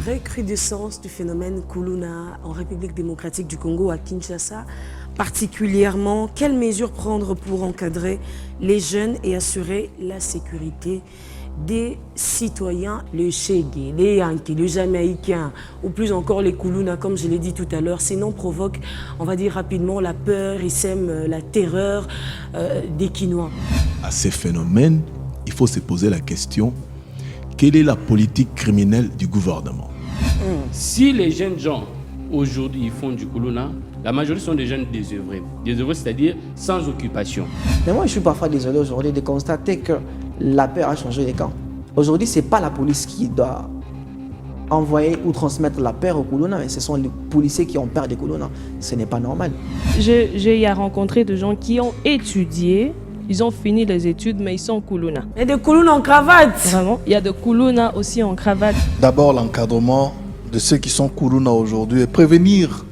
Recrudescence du phénomène Kuluna en République démocratique du Congo à Kinshasa. Particulièrement, quelles mesures prendre pour encadrer les jeunes et assurer la sécurité des citoyens, les Chégué, les Yankee, les Jamaïcains, ou plus encore les Kuluna, comme je l'ai dit tout à l'heure, ces noms provoquent, on va dire rapidement, la peur, ils sèment la terreur des Kinois. À ces phénomènes, il faut se poser la question, quelle est la politique criminelle du gouvernement? Si les jeunes gens, aujourd'hui, font du Kuluna, la majorité sont des jeunes désœuvrés. Désœuvrés, c'est-à-dire sans occupation. Mais moi, je suis parfois désolé aujourd'hui de constater que la peur a changé les camps. Aujourd'hui, ce n'est pas la police qui doit envoyer ou transmettre la peur aux Kuluna, mais ce sont les policiers qui ont peur des Kuluna. Ce n'est pas normal. J'ai y rencontré des gens qui ont étudié, ils ont fini les études, mais ils sont Kuluna. Et des Kuluna en cravate. Vraiment, il y a des Kuluna aussi en cravate. D'abord, l'encadrement de ceux qui sont Kuluna aujourd'hui et prévenir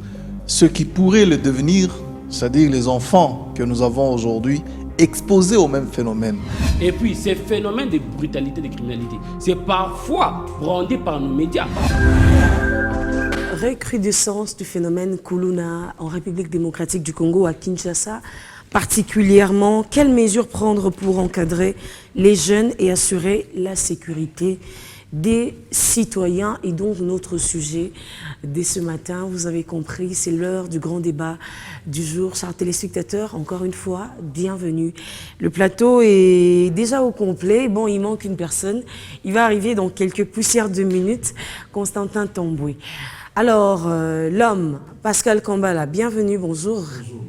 ceux qui pourraient le devenir, c'est-à-dire les enfants que nous avons aujourd'hui, exposés au même phénomène. Et puis, ces phénomènes de brutalité, de criminalité, c'est parfois brandé par nos médias. Recrudescence du phénomène Kuluna en République démocratique du Congo à Kinshasa. Particulièrement, quelles mesures prendre pour encadrer les jeunes et assurer la sécurité des citoyens? Et donc notre sujet dès ce matin, vous avez compris, c'est l'heure du grand débat du jour. Chers téléspectateurs, encore une fois, bienvenue. Le plateau est déjà au complet. Bon, il manque une personne. Il va arriver dans quelques poussières de minutes, Constantin Tamboué. Alors, l'homme, Pascal Kambala, bienvenue, bonjour. Bonjour.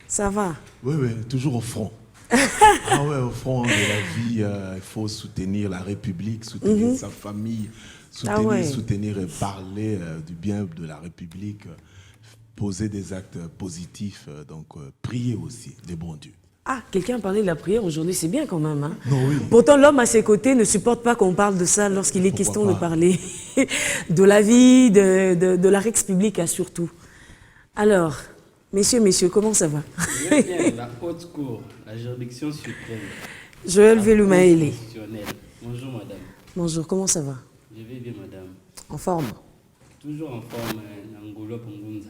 Ça va? Oui, toujours au front. Ah ouais, au front de la vie, il faut soutenir la République, soutenir sa famille, soutenir et parler du bien de la République, poser des actes positifs, donc prier aussi des bons dieux. Ah, quelqu'un parlait de la prière aujourd'hui, c'est bien quand même. Hein? Non, oui. Pourtant, l'homme à ses côtés ne supporte pas qu'on parle de ça lorsqu'il est question de parler de la vie, de la République surtout. Alors, messieurs, comment ça va? Bien, la haute cour, la juridiction suprême. Joël Veloumaëlé. Bonjour madame. Bonjour, comment ça va? Je vais bien madame. En forme? Toujours en forme, Nangolo Pongunza.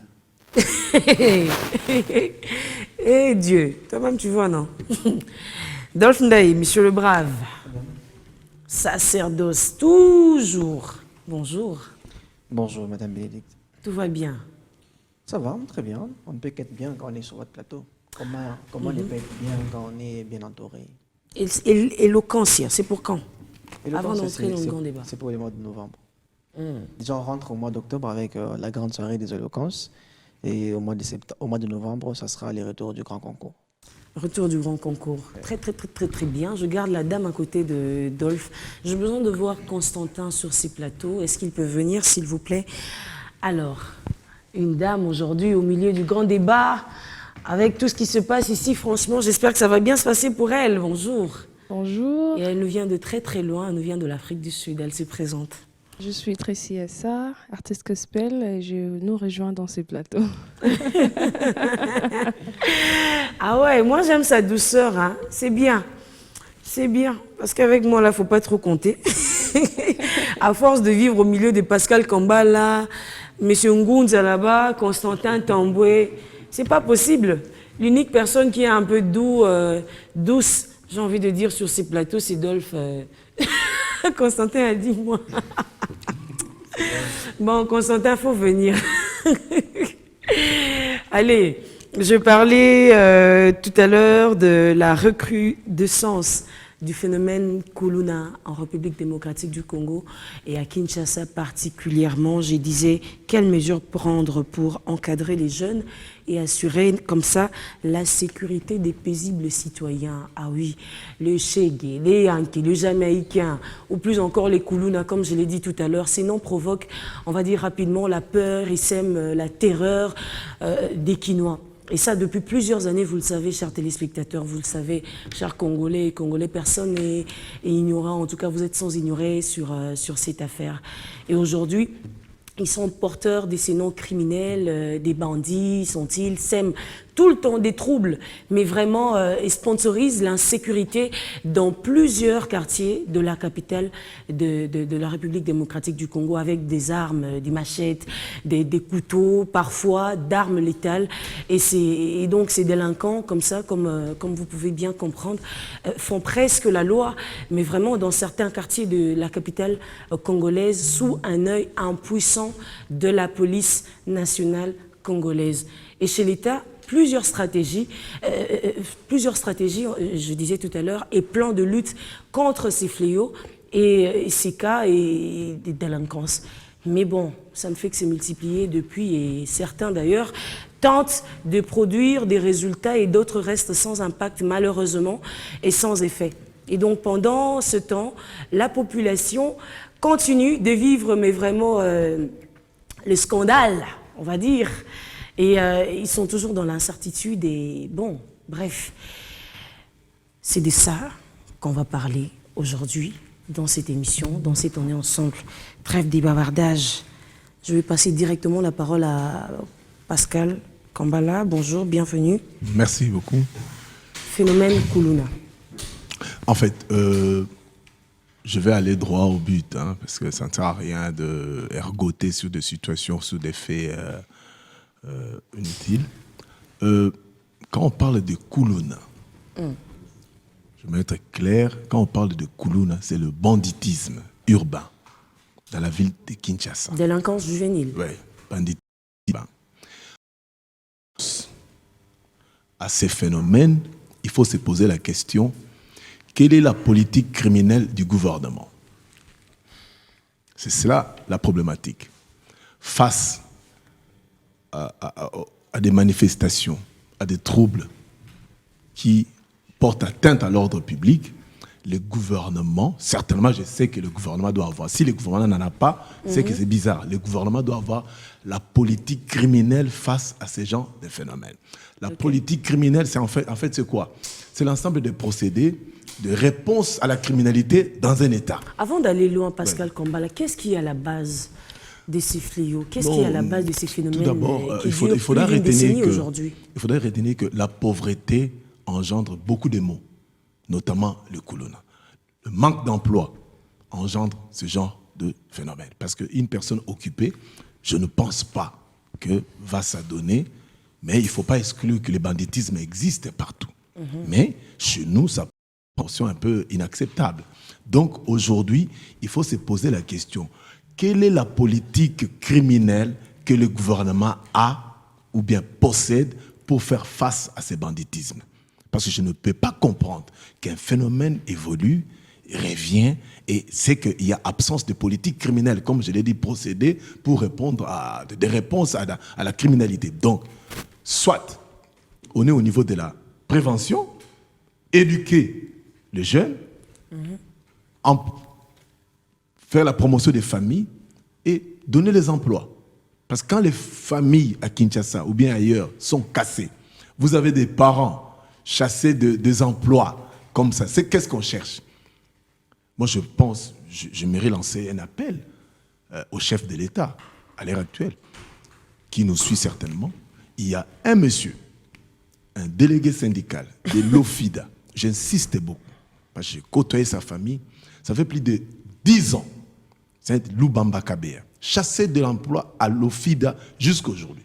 Eh Dieu, toi-même tu vois, non? Dolph Ndaye, monsieur le brave. Sacerdoce, toujours. Bonjour. Bonjour, Madame Bénédicte. Tout va bien? Ça va, très bien. On ne peut qu'être bien quand on est sur votre plateau. Comment ne pas être bien quand on est bien entouré? Éloquence, c'est pour quand? Avant L'éloquence, d'entrer dans le grand débat. C'est pour le mois de novembre. Déjà, on rentre au mois d'octobre avec la grande soirée des éloquences. Et au mois de novembre, ça sera les retours du grand concours. Retour du grand concours. Très bien. Je garde la dame à côté de Dolph. J'ai besoin de voir Constantin sur ces plateaux. Est-ce qu'il peut venir, s'il vous plaît? Alors, une dame aujourd'hui au milieu du grand débat, avec tout ce qui se passe ici, franchement, j'espère que ça va bien se passer pour elle. Bonjour. Bonjour. Et elle nous vient de très loin, elle nous vient de l'Afrique du Sud. Elle se présente. Je suis Tracy Essa, artiste gospel, et je nous rejoins dans ce plateau. Ah ouais, moi j'aime sa douceur, hein. C'est bien. C'est bien, parce qu'avec moi là, faut pas trop compter. À force de vivre au milieu de Pascal Kambala, Monsieur Ngunza là-bas, Constantin Tamboué, c'est pas possible. L'unique personne qui est un peu douce, j'ai envie de dire, sur ces plateaux, c'est Dolph. Constantin a dit moi. Bon, Constantin, faut venir. Allez, je parlais tout à l'heure de la recrudescence du phénomène Kuluna en République démocratique du Congo et à Kinshasa particulièrement. Je disais, quelles mesures prendre pour encadrer les jeunes et assurer comme ça la sécurité des paisibles citoyens? Ah oui, les Chégué, les Yankee, les Jamaïcains, ou plus encore les Kuluna, comme je l'ai dit tout à l'heure, ces noms provoquent, on va dire rapidement, la peur, ils sèment la terreur des Kinois. Et ça, depuis plusieurs années, vous le savez, chers téléspectateurs, vous le savez, chers Congolais, personne n'est ignorant. En tout cas, vous êtes sans ignorer sur cette affaire. Et aujourd'hui, ils sont porteurs de ces noms criminels, des bandits, sèment tout le temps des troubles, mais vraiment et sponsorise l'insécurité dans plusieurs quartiers de la capitale de la République démocratique du Congo, avec des armes, des machettes, des couteaux, parfois d'armes létales. Et donc ces délinquants, comme ça, comme vous pouvez bien comprendre, font presque la loi, mais vraiment dans certains quartiers de la capitale congolaise, sous un œil impuissant de la police nationale congolaise. Et chez l'État, plusieurs stratégies, je disais tout à l'heure, et plans de lutte contre ces fléaux et ces cas et des délinquances. Mais bon, ça ne fait que se multiplier depuis, et certains d'ailleurs tentent de produire des résultats et d'autres restent sans impact malheureusement et sans effet. Et donc pendant ce temps, la population continue de vivre, mais vraiment le scandale, on va dire. Et ils sont toujours dans l'incertitude et bon, bref. C'est de ça qu'on va parler aujourd'hui dans cette émission, dans cette On est ensemble. Trêve des bavardages. Je vais passer directement la parole à Pascal Kambala. Bonjour, bienvenue. Merci beaucoup. Phénomène Kuluna. En fait, je vais aller droit au but, hein, parce que ça ne sert à rien de ergoter sur des situations, sur des faits inutiles. Quand on parle de Kuluna, je vais être clair, quand on parle de Kuluna, c'est le banditisme urbain dans la ville de Kinshasa. Délinquance juvénile. Oui, banditisme urbain. À ces phénomènes, il faut se poser la question: quelle est la politique criminelle du gouvernement? C'est cela la problématique. Face à des manifestations, à des troubles qui portent atteinte à l'ordre public, le gouvernement, certainement je sais que le gouvernement doit avoir, si le gouvernement n'en a pas, c'est que c'est bizarre. Le gouvernement doit avoir la politique criminelle face à ces genres de phénomènes. La politique criminelle, c'est en fait c'est quoi? C'est l'ensemble des procédés de réponse à la criminalité dans un État. Avant d'aller loin, Pascal Kambala, qu'est-ce qui est à la base de ces fléaux? Qu'est-ce qui est à la base de ces phénomènes? Tout d'abord, il faudra retenir que la pauvreté engendre beaucoup de maux, notamment le Kuluna. Le manque d'emploi engendre ce genre de phénomène. Parce qu'une personne occupée, je ne pense pas que va s'adonner, mais il ne faut pas exclure que le banditisme existe partout. Mais chez nous, ça portion un peu inacceptable. Donc aujourd'hui, il faut se poser la question: quelle est la politique criminelle que le gouvernement a ou bien possède pour faire face à ces banditismes? Parce que je ne peux pas comprendre qu'un phénomène évolue, revient, et c'est qu'il y a absence de politique criminelle, comme je l'ai dit, procédé pour répondre à des réponses à la criminalité. Donc, soit on est au niveau de la prévention, éduquer les jeunes, faire la promotion des familles et donner les emplois. Parce que quand les familles à Kinshasa ou bien ailleurs sont cassées, vous avez des parents chassés des emplois comme ça. C'est qu'est-ce qu'on cherche? Moi, je pense, j'aimerais lancer un appel au chef de l'État à l'heure actuelle, qui nous suit certainement. Il y a un monsieur, un délégué syndical de l'OFIDA. J'insiste beaucoup, parce que j'ai côtoyé sa famille. Ça fait plus de 10 ans. C'est Lubamba Kabea, chassé de l'emploi à l'OFIDA jusqu'à aujourd'hui.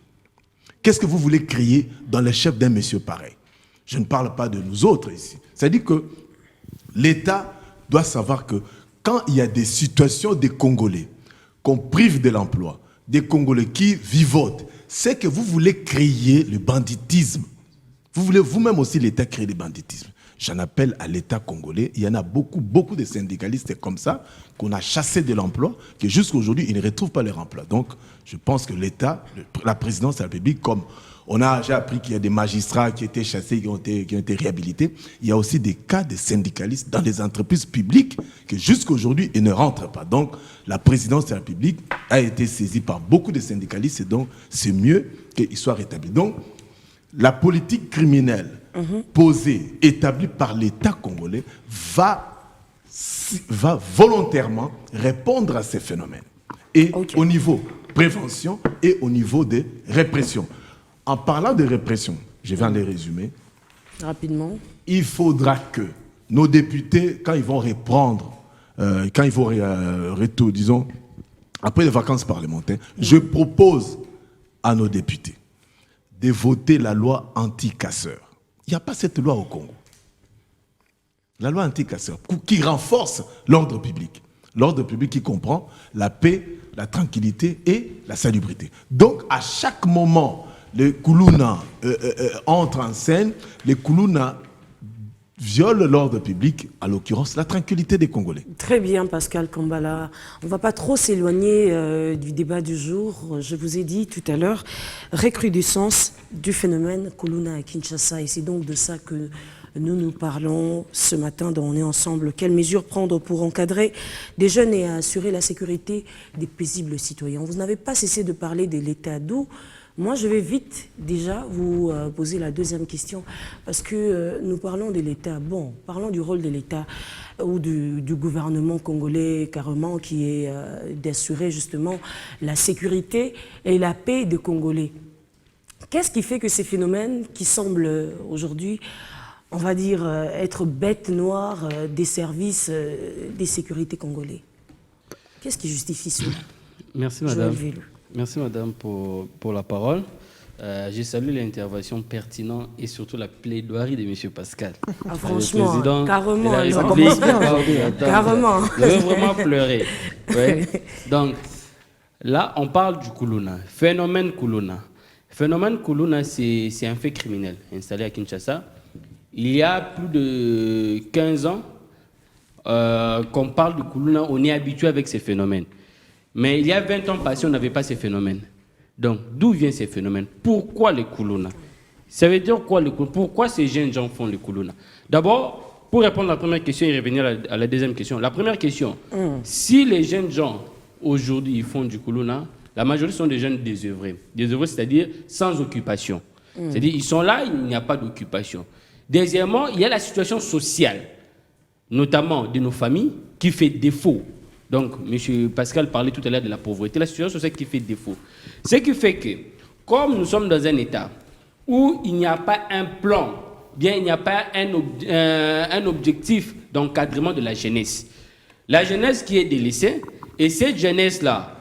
Qu'est-ce que vous voulez créer dans le chef d'un monsieur pareil? Je ne parle pas de nous autres ici. C'est-à-dire que l'État doit savoir que quand il y a des situations des Congolais qu'on prive de l'emploi, des Congolais qui vivotent, c'est que vous voulez créer le banditisme. Vous voulez vous-même aussi, l'État, créer le banditisme. J'en appelle à l'État congolais. Il y en a beaucoup de syndicalistes comme ça qu'on a chassés de l'emploi, que jusqu'à aujourd'hui, ils ne retrouvent pas leur emploi. Donc, je pense que l'État, la présidence de la République, comme j'ai appris qu'il y a des magistrats qui étaient chassés, qui ont été réhabilités, il y a aussi des cas de syndicalistes dans les entreprises publiques que jusqu'à aujourd'hui, ils ne rentrent pas. Donc, la présidence de la République a été saisie par beaucoup de syndicalistes, et donc c'est mieux qu'ils soient rétablis. Donc, la politique criminelle posée, établie par l'État congolais, va volontairement répondre à ces phénomènes. Et au niveau prévention et au niveau de répression. En parlant de répression, Je vais en les résumer. Rapidement. Il faudra que nos députés, quand ils vont reprendre, quand ils vont disons, après les vacances parlementaires, je propose à nos députés de voter la loi anti-casseurs. Il n'y a pas cette loi au Congo. La loi anti-casseurs qui renforce l'ordre public. L'ordre public qui comprend la paix, la tranquillité et la salubrité. Donc, à chaque moment, les Kuluna entrent en scène, les Kuluna violent l'ordre public, à l'occurrence la tranquillité des Congolais. Très bien, Pascal Kambala. On ne va pas trop s'éloigner du débat du jour. Je vous ai dit tout à l'heure, recrudescence du phénomène Kuluna à Kinshasa. Et c'est donc de ça que nous parlons ce matin dans On est ensemble. Quelles mesures prendre pour encadrer des jeunes et assurer la sécurité des paisibles citoyens? Vous n'avez pas cessé de parler de l'État, d'où moi, je vais vite déjà vous poser la deuxième question, parce que nous parlons de l'État. Bon, parlons du rôle de l'État ou du gouvernement congolais carrément, qui est d'assurer justement la sécurité et la paix des Congolais. Qu'est-ce qui fait que ces phénomènes qui semblent aujourd'hui, on va dire, être bêtes noires des services des sécurités congolais? Qu'est-ce qui justifie cela? Merci, madame. Merci, madame, pour la parole. Je salue l'intervention pertinente et surtout la plaidoirie de M. Pascal. Ah, franchement, carrément. Ça commence bien aujourd'hui. Carrément. Je veux vraiment pleurer. Ouais. Donc, là, on parle du Kuluna. Phénomène Kuluna. Phénomène Kuluna, c'est un fait criminel installé à Kinshasa. Il y a plus de 15 ans qu'on parle du Kuluna, on est habitué avec ces phénomènes. Mais il y a 20 ans passés, on n'avait pas ces phénomènes. Donc, d'où viennent ces phénomènes? Pourquoi les Kuluna? Ça veut dire quoi les Kuluna? Pourquoi ces jeunes gens font les Kuluna? D'abord, pour répondre à la première question et revenir à la deuxième question. La première question, si les jeunes gens, aujourd'hui, ils font du Kuluna, la majorité sont des jeunes désœuvrés. Désœuvrés, c'est-à-dire sans occupation. C'est-à-dire ils sont là, il n'y a pas d'occupation. Deuxièmement, il y a la situation sociale, notamment de nos familles, qui fait défaut. Donc, M. Pascal parlait tout à l'heure de la pauvreté. La situation sociale qui fait défaut. Ce qui fait que, comme nous sommes dans un État où il n'y a pas un plan, bien il n'y a pas un objectif d'encadrement de la jeunesse. La jeunesse qui est délaissée, et cette jeunesse-là,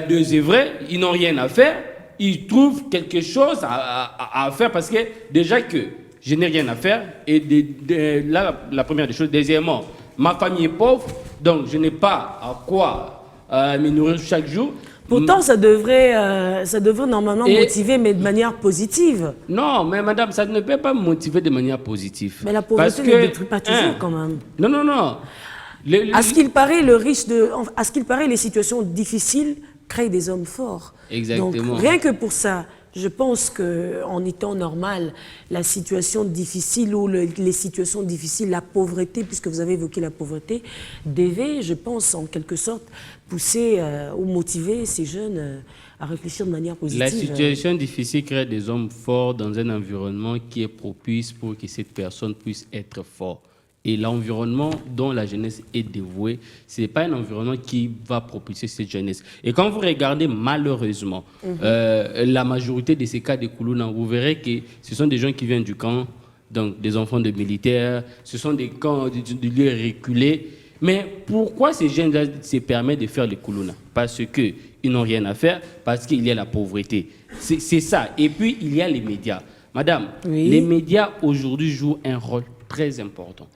désœuvrée, ils n'ont rien à faire, ils trouvent quelque chose à faire parce que déjà que je n'ai rien à faire, et là, la première des choses. Deuxièmement, ma famille est pauvre, donc je n'ai pas à quoi me nourrir chaque jour. Pourtant, ça devrait normalement motiver, mais de manière positive. Non, mais madame, ça ne peut pas me motiver de manière positive. Mais la pauvreté ne détruit pas toujours quand même. Non. À ce qu'il paraît, les situations difficiles créent des hommes forts. Exactement. Donc, rien que pour ça, je pense qu'en étant normal, la situation difficile ou les situations difficiles, la pauvreté, puisque vous avez évoqué la pauvreté, devait, je pense, en quelque sorte, pousser ou motiver ces jeunes à réfléchir de manière positive. La situation difficile crée des hommes forts dans un environnement qui est propice pour que cette personne puisse être forte. Et l'environnement dont la jeunesse est dévouée, ce n'est pas un environnement qui va propulser cette jeunesse. Et quand vous regardez malheureusement la majorité de ces cas de Kuluna, vous verrez que ce sont des gens qui viennent du camp, donc des enfants de militaires, ce sont des camps de lieux reculés. Mais pourquoi ces jeunes-là se permettent de faire les Kuluna? Parce qu'ils n'ont rien à faire, parce qu'il y a la pauvreté. C'est ça. Et puis, il y a les médias. Madame, les médias aujourd'hui jouent un rôle très important.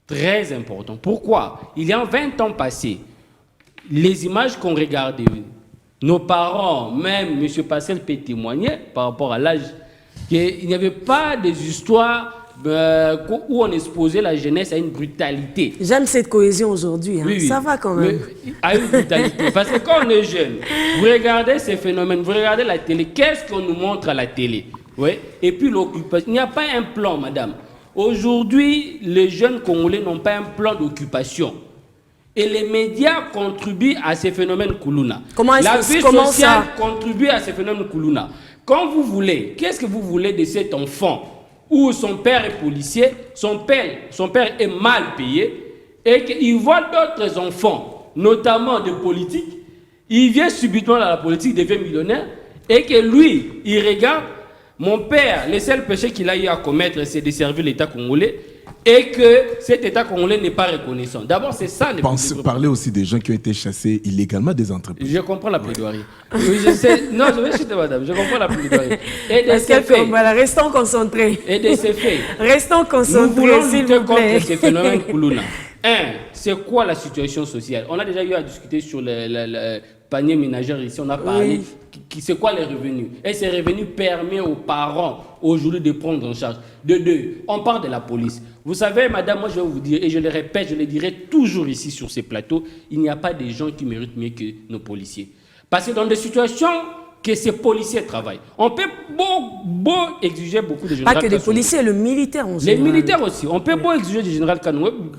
Très important. Pourquoi? Il y a 20 ans passés, les images qu'on regardait, nos parents, même M. Pascal peut témoigner par rapport à l'âge, qu'il n'y avait pas des histoires où on exposait la jeunesse à une brutalité. J'aime cette cohésion aujourd'hui. Hein. Oui. Ça va quand même. À une brutalité. Parce que quand on est jeune, vous regardez ces phénomènes, vous regardez la télé, qu'est-ce qu'on nous montre à la télé? Oui. Et puis l'occupation. Il n'y a pas un plan, madame. Aujourd'hui, les jeunes Congolais n'ont pas un plan d'occupation. Et les médias contribuent à ces phénomènes Kuluna. La vie sociale contribue à ces phénomènes Kuluna. Quand vous voulez, qu'est-ce que vous voulez de cet enfant où son père est policier, son père est mal payé, et qu'il voit d'autres enfants, notamment de politiques, il vient subitement dans la politique, devient millionnaire, et que lui, il regarde Mon père, le seul péché qu'il a eu à commettre, c'est de servir l'État congolais et que cet État congolais n'est pas reconnaissant. D'abord, c'est ça. Parlez aussi des gens qui ont été chassés illégalement des entreprises. Je comprends la plaidoirie. Oui, je sais. Non, je vais chuter, madame. Je comprends la plaidoirie. Et de Parce ces faits. voilà, restons concentrés. Et de ces faits. Restons Nous concentrés, voulons s'il lutter vous plaît. contre ces phénomènes Koulouna. C'est quoi la situation sociale? On a déjà eu à discuter sur le panier ménagère ici. On a parlé. C'est quoi les revenus? Et ces revenus permettent aux parents aujourd'hui de prendre en charge. De deux, on parle de la police. Vous savez, madame, moi je vais vous dire, et je le répète, je le dirai toujours ici sur ces plateaux, il n'y a pas des gens qui méritent mieux que nos policiers. Parce que dans des situations que ces policiers travaillent, on peut beau exiger beaucoup de général. Pas que des policiers, le militaire en général. Les militaires aussi. On peut beau exiger du général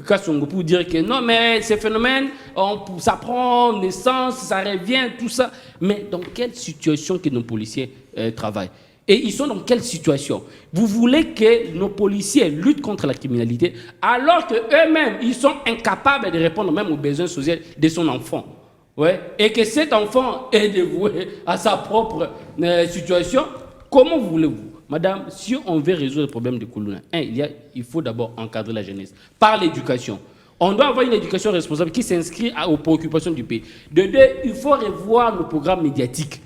Kassongo pour dire que non, mais ces phénomènes, ça prend naissance, ça revient, tout ça. Mais dans quelle situation que nos policiers travaillent? Et ils sont dans quelle situation? Vous voulez que nos policiers luttent contre la criminalité alors qu'eux-mêmes, ils sont incapables de répondre même aux besoins sociaux de son enfant. Ouais. Et que cet enfant est dévoué à sa propre situation. Comment voulez-vous? Madame, si on veut résoudre le problème de Koulouna, il faut d'abord encadrer la jeunesse par l'éducation. On doit avoir une éducation responsable qui s'inscrit aux préoccupations du pays. De deux, il faut revoir nos programmes médiatiques.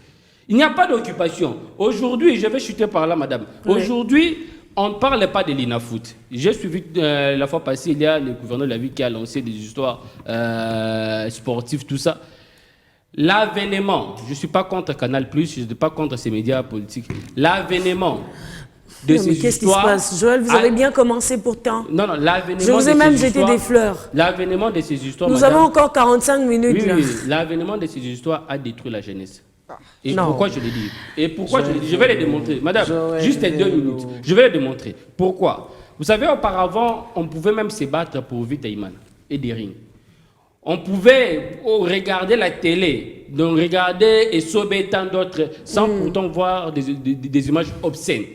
Il n'y a pas d'occupation. Aujourd'hui, je vais chuter par là, madame. Oui. Aujourd'hui, on ne parle pas de l'INAFOOT. J'ai suivi la fois passée, il y a le gouverneur de la ville qui a lancé des histoires sportives, tout ça. L'avènement, je ne suis pas contre Canal+, je ne suis pas contre ces médias politiques. L'avènement de ces histoires... Qu'est-ce qui se passe? Joël, vous avez bien commencé pourtant. Non, l'avènement. Je vous ai même jeté des fleurs. L'avènement de ces histoires... Nous avons encore 45 minutes. Oui, l'avènement de ces histoires a détruit la jeunesse. Et pourquoi je le dis? Et pourquoi je le dis? Je vais les démontrer. Madame, juste 2 minutes. Je vais les démontrer. Pourquoi? Vous savez, auparavant, on pouvait même se battre pour Vitaïman et des rings. On pouvait regarder la télé, donc regarder et sauver tant d'autres sans pourtant voir des images obscènes.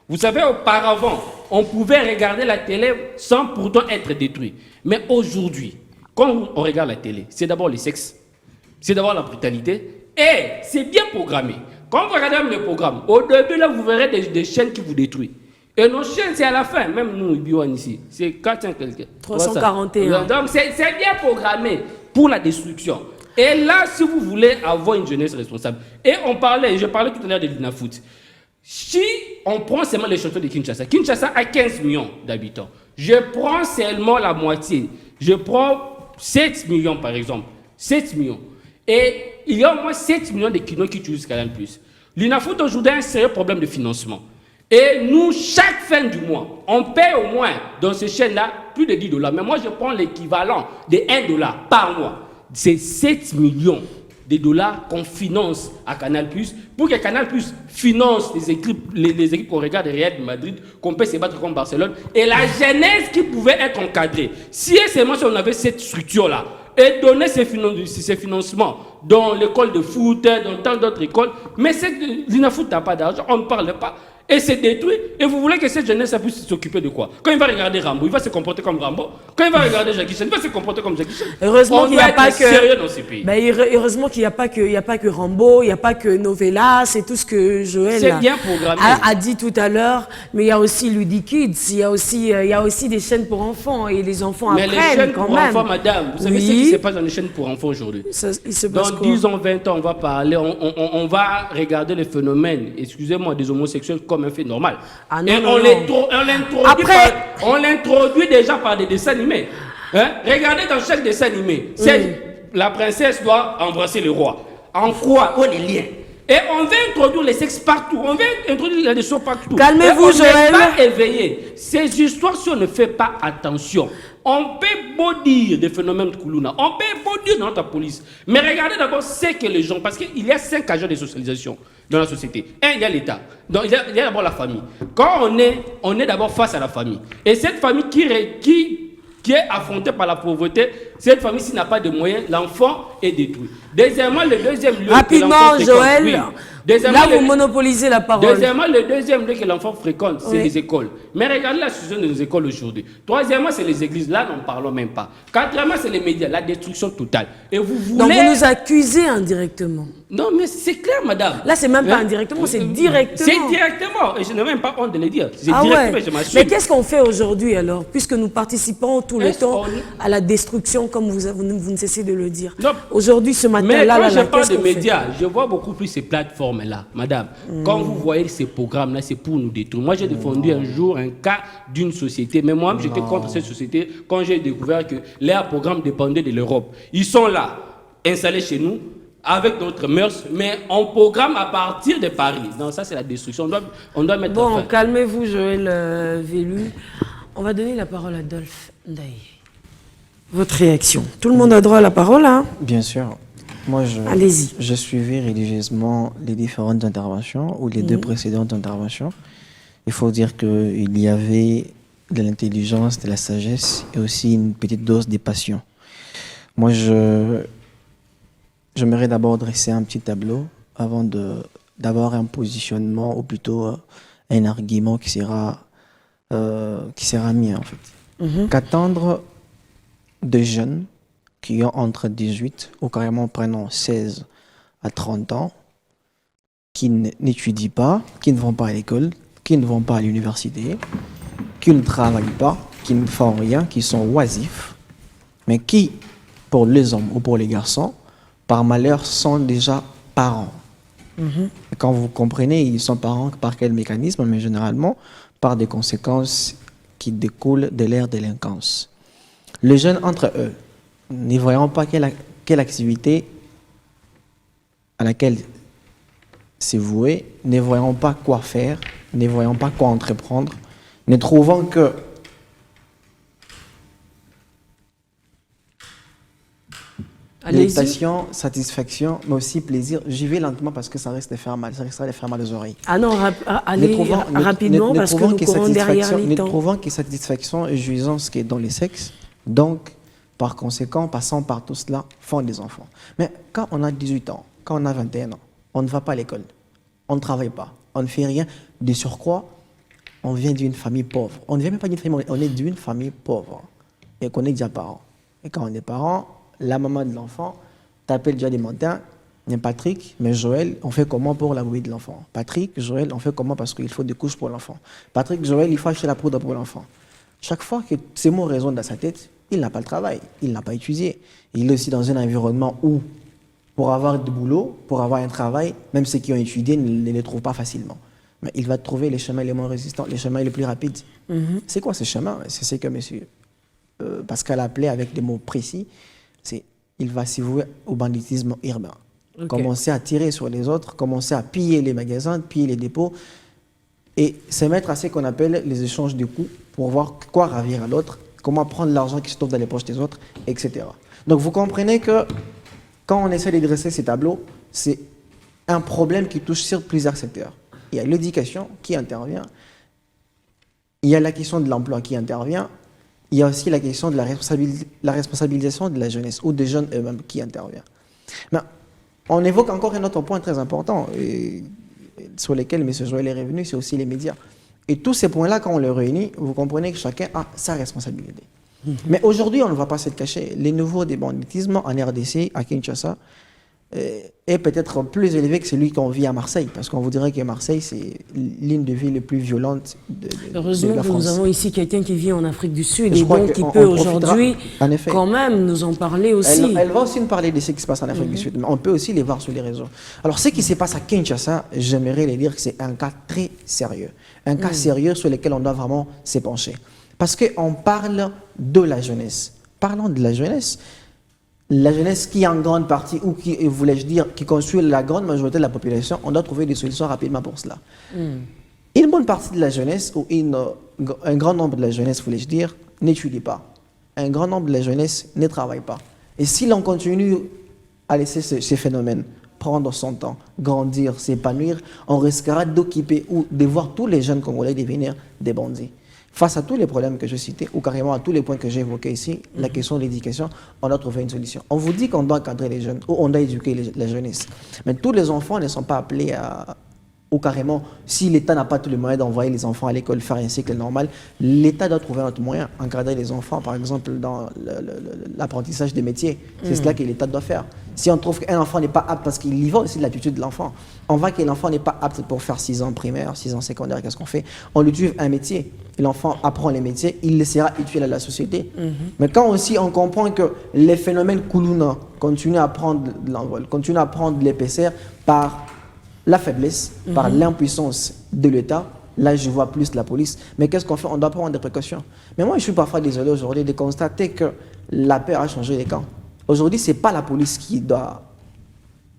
Vous savez, auparavant, on pouvait regarder la télé sans pourtant être détruit. Mais aujourd'hui, quand on regarde la télé, c'est d'abord le sexe, c'est d'abord la brutalité, et c'est bien programmé. Quand vous regardez le programme, au début, là, vous verrez des chaînes qui vous détruisent. Et nos chaînes, c'est à la fin. Même nous, Ibiwan ici, c'est 341. Donc, c'est bien programmé pour la destruction. Et là, si vous voulez avoir une jeunesse responsable, et je parlais tout à l'heure de l'INAFOOT. Si on prend seulement les champions de Kinshasa, Kinshasa a 15 millions d'habitants. Je prends seulement la moitié. Je prends 7 millions, par exemple. 7 millions. Et il y a au moins 7 millions de Kinois qui utilisent Canal+. L'INAFOOT aujourd'hui a un sérieux problème de financement. Et nous, chaque fin du mois, on paie au moins dans ces chaînes-là plus de $10. Mais moi, je prends l'équivalent de $1 par mois. C'est 7 millions de dollars qu'on finance à Canal+, pour que Canal+ finance les équipes qu'on regarde Real de Madrid, qu'on peut se battre contre Barcelone, et la jeunesse qui pouvait être encadrée. Si seulement si on avait cette structure-là, et donner ces financements dans l'école de foot, dans tant d'autres écoles, mais l'INAFOOT n'a pas d'argent, on ne parle pas. Et c'est détruit. Et vous voulez que cette jeunesse puisse s'occuper de quoi? Quand il va regarder Rambo, il va se comporter comme Rambo. Quand il va regarder Jackie Chan, il va se comporter comme Jackie Chan. Heureusement qu'il n'y a pas que... sérieux dans ces pays. Ben, heureusement qu'il n'y a pas que Rambo, il n'y a pas que Novella, c'est tout ce que Joël a dit tout à l'heure. Mais il y a aussi Ludy Kids, il y a aussi des chaînes pour enfants et les enfants apprennent quand même. Mais les chaînes pour enfants, madame, vous savez ce qui se passe dans les chaînes pour enfants aujourd'hui? Dans 10 ans, 20 ans, on va parler, on va regarder les phénomènes, excusez-moi, des homosexuels comme un fait normal. Ah non, et on l'introduit déjà par des dessins animés. Hein? Regardez dans chaque dessin animé, la princesse doit embrasser le roi. En quoi? On est liés. Et on veut introduire les sexes partout. On veut introduire les leçons partout. Calmez-vous, Joël. On n'est pas éveillé. Ces histoires, si on ne fait pas attention, on peut beau dire des phénomènes de Koulouna, on peut beau dire dans notre police. Mais regardez d'abord ce que les gens... Parce qu'il y a 5 agents de socialisation dans la société. Il y a l'État. Donc, il y a d'abord la famille. Quand on est d'abord face à la famille. Et cette famille qui est affrontée par la pauvreté, cette famille, s'il n'a pas de moyens, l'enfant est détruit. Deuxièmement, le deuxième lieu Rapidement, que l'enfant fréquente, Joël. oui. Là, vous monopolisez la parole. Deuxièmement, le deuxième lieu que l'enfant fréquente, c'est Oui. les écoles. Mais regardez la situation de nos écoles aujourd'hui. Troisièmement, c'est les églises. Là, n'en parlons même pas. Quatrièmement, c'est les médias, la destruction totale. Et vous voulez... Donc, vous nous accusez indirectement. Non, mais c'est clair, madame. Là, c'est même pas Hein? indirectement, c'est directement. C'est directement. Et je n'ai même pas honte de le dire. C'est Ah directement, ouais. je m'assume. Mais qu'est-ce qu'on fait aujourd'hui alors, puisque nous participons tout le Est-ce temps qu'on- à la destruction, comme vous ne cessez de le dire. Non. Aujourd'hui, ce Mais matin-là, quand je parle qu'est-ce de qu'on fait? médias, je vois beaucoup plus ces plateformes-là, madame. Quand vous voyez ces programmes-là, c'est pour nous détruire. Moi, j'ai défendu un jour un cas d'une société, mais moi-même, j'étais contre cette société quand j'ai découvert que leurs programmes dépendaient de l'Europe. Ils sont là, installés chez nous, avec notre mœurs, mais on programme à partir de Paris. Non, ça, c'est la destruction. On doit mettre Bon, fin. calmez-vous, Joël Vélu. On va donner la parole à Dolph Ndaye. Votre réaction. Tout le monde a droit à la parole, hein? Bien sûr. Moi, Allez-y. je suivais religieusement les différentes interventions ou les deux précédentes interventions. Il faut dire qu'il y avait de l'intelligence, de la sagesse et aussi une petite dose de passion. Moi, j'aimerais d'abord dresser un petit tableau avant d'avoir un positionnement ou plutôt un argument qui sera mien en fait. Qu'attendre des jeunes qui ont entre 18 ou carrément prenant 16 à 30 ans, qui n'étudient pas, qui ne vont pas à l'école, qui ne vont pas à l'université, qui ne travaillent pas, qui ne font rien, qui sont oisifs, mais qui, pour les hommes ou pour les garçons, par malheur, sont déjà parents. Et quand vous comprenez, ils sont parents par quel mécanisme? Mais généralement, par des conséquences qui découlent de leur délinquance. Les jeunes entre eux, ne voyant pas quelle activité à laquelle c'est voué, ne voyant pas quoi faire, ne voyant pas quoi entreprendre, ne trouvant que Allez-y. délectation, satisfaction, mais aussi plaisir. J'y vais lentement parce que ça risque de faire mal, ça risquera de faire mal aux oreilles. Ah non, allez rapidement parce que nous courons derrière les ne temps. trouvant que satisfaction et jouissance qui est dans les sexes, donc par conséquent, passant par tout cela, font des enfants. Mais quand on a 18 ans, quand on a 21 ans, on ne va pas à l'école, on ne travaille pas, on ne fait rien. De surcroît, on vient d'une famille pauvre. On ne vient même pas d'une famille, on est d'une famille pauvre et qu'on est déjà parents. Et quand on est parents, la maman de l'enfant t'appelle déjà des matins, Patrick, mais Joël, on fait comment pour la bouillie de l'enfant? Patrick, Joël, on fait comment parce qu'il faut des couches pour l'enfant? Patrick, Joël, il faut acheter la poudre pour l'enfant. Chaque fois que ces mots résonnent dans sa tête, il n'a pas le travail, il n'a pas étudié. Il est aussi dans un environnement où, pour avoir du boulot, pour avoir un travail, même ceux qui ont étudié ne le trouvent pas facilement. Mais il va trouver les chemins les moins résistants, les chemins les plus rapides. C'est quoi ces chemins? C'est ce que M. Pascal appelait avec des mots précis. Il va s'y vouer au banditisme urbain. Ok. Commencer à tirer sur les autres, commencer à piller les magasins, piller les dépôts et se mettre à ce qu'on appelle les échanges de coups pour voir quoi ravir à l'autre, comment prendre l'argent qui se trouve dans les poches des autres, etc. Donc vous comprenez que quand on essaie de dresser ces tableaux, c'est un problème qui touche sur plusieurs secteurs. Il y a l'éducation qui intervient, il y a la question de l'emploi qui intervient, il y a aussi la question de la responsabilisation de la jeunesse ou des jeunes eux-mêmes qui intervient. Mais on évoque encore un autre point très important et sur lequel M. Joël est revenu, c'est aussi les médias. Et tous ces points-là, quand on les réunit, vous comprenez que chacun a sa responsabilité. Mais aujourd'hui, on ne va pas se le cacher. Les niveaux des banditismes en RDC, à Kinshasa, est peut-être plus élevé que celui qu'on vit à Marseille. Parce qu'on vous dirait que Marseille, c'est l'une des villes les plus violentes de Heureusement la que France. nous avons ici quelqu'un qui vit en Afrique du Sud Je et crois donc qui qu'on peut profitera, aujourd'hui en effet. quand même nous en parler aussi. Elle va aussi nous parler de ce qui se passe en Afrique du Sud, mais on peut aussi les voir sur les réseaux. Alors, ce qui se passe à Kinshasa, j'aimerais les dire que c'est un cas très sérieux. Un cas sérieux sur lequel on doit vraiment se pencher. Parce qu'on parle de la jeunesse. Parlons de la jeunesse qui en grande partie, ou qui, voulais-je dire, qui constitue la grande majorité de la population, on doit trouver des solutions rapidement pour cela. Une bonne partie de la jeunesse, ou un grand nombre de la jeunesse, voulais-je dire, n'étudie pas. Un grand nombre de la jeunesse ne travaille pas. Et si l'on continue à laisser ces phénomènes prendre son temps, grandir, s'épanouir, on risquera d'occuper ou de voir tous les jeunes Congolais devenir des bandits. Il face à tous les problèmes que je citais, ou carrément à tous les points que j'ai évoqués ici, la question de l'éducation, on doit trouver une solution. On vous dit qu'on doit encadrer les jeunes, ou on doit éduquer la jeunesse. Mais tous les enfants ne sont pas appelés à... Ou carrément, si l'État n'a pas tous les moyens d'envoyer les enfants à l'école, faire un cycle normal, l'État doit trouver un autre moyen, encadrer les enfants, par exemple, dans l'apprentissage des métiers. C'est cela que l'État doit faire. Si on trouve qu'un enfant n'est pas apte, parce qu'il y va aussi de l'attitude de l'enfant, on voit que l'enfant n'est pas apte pour faire 6 ans primaire, 6 ans secondaire, qu'est-ce qu'on fait? On lui trouve un métier. Et l'enfant apprend les métiers, il sera utile à la société. Mais quand aussi on comprend que les phénomènes Koulouna continuent à prendre l'envol, continuent à prendre l'épaisseur par la faiblesse, par l'impuissance de l'État, là je vois plus la police. Mais qu'est-ce qu'on fait? On doit prendre des précautions. Mais moi je suis parfois désolé aujourd'hui de constater que la peur a changé les camps. Aujourd'hui, ce n'est pas la police qui doit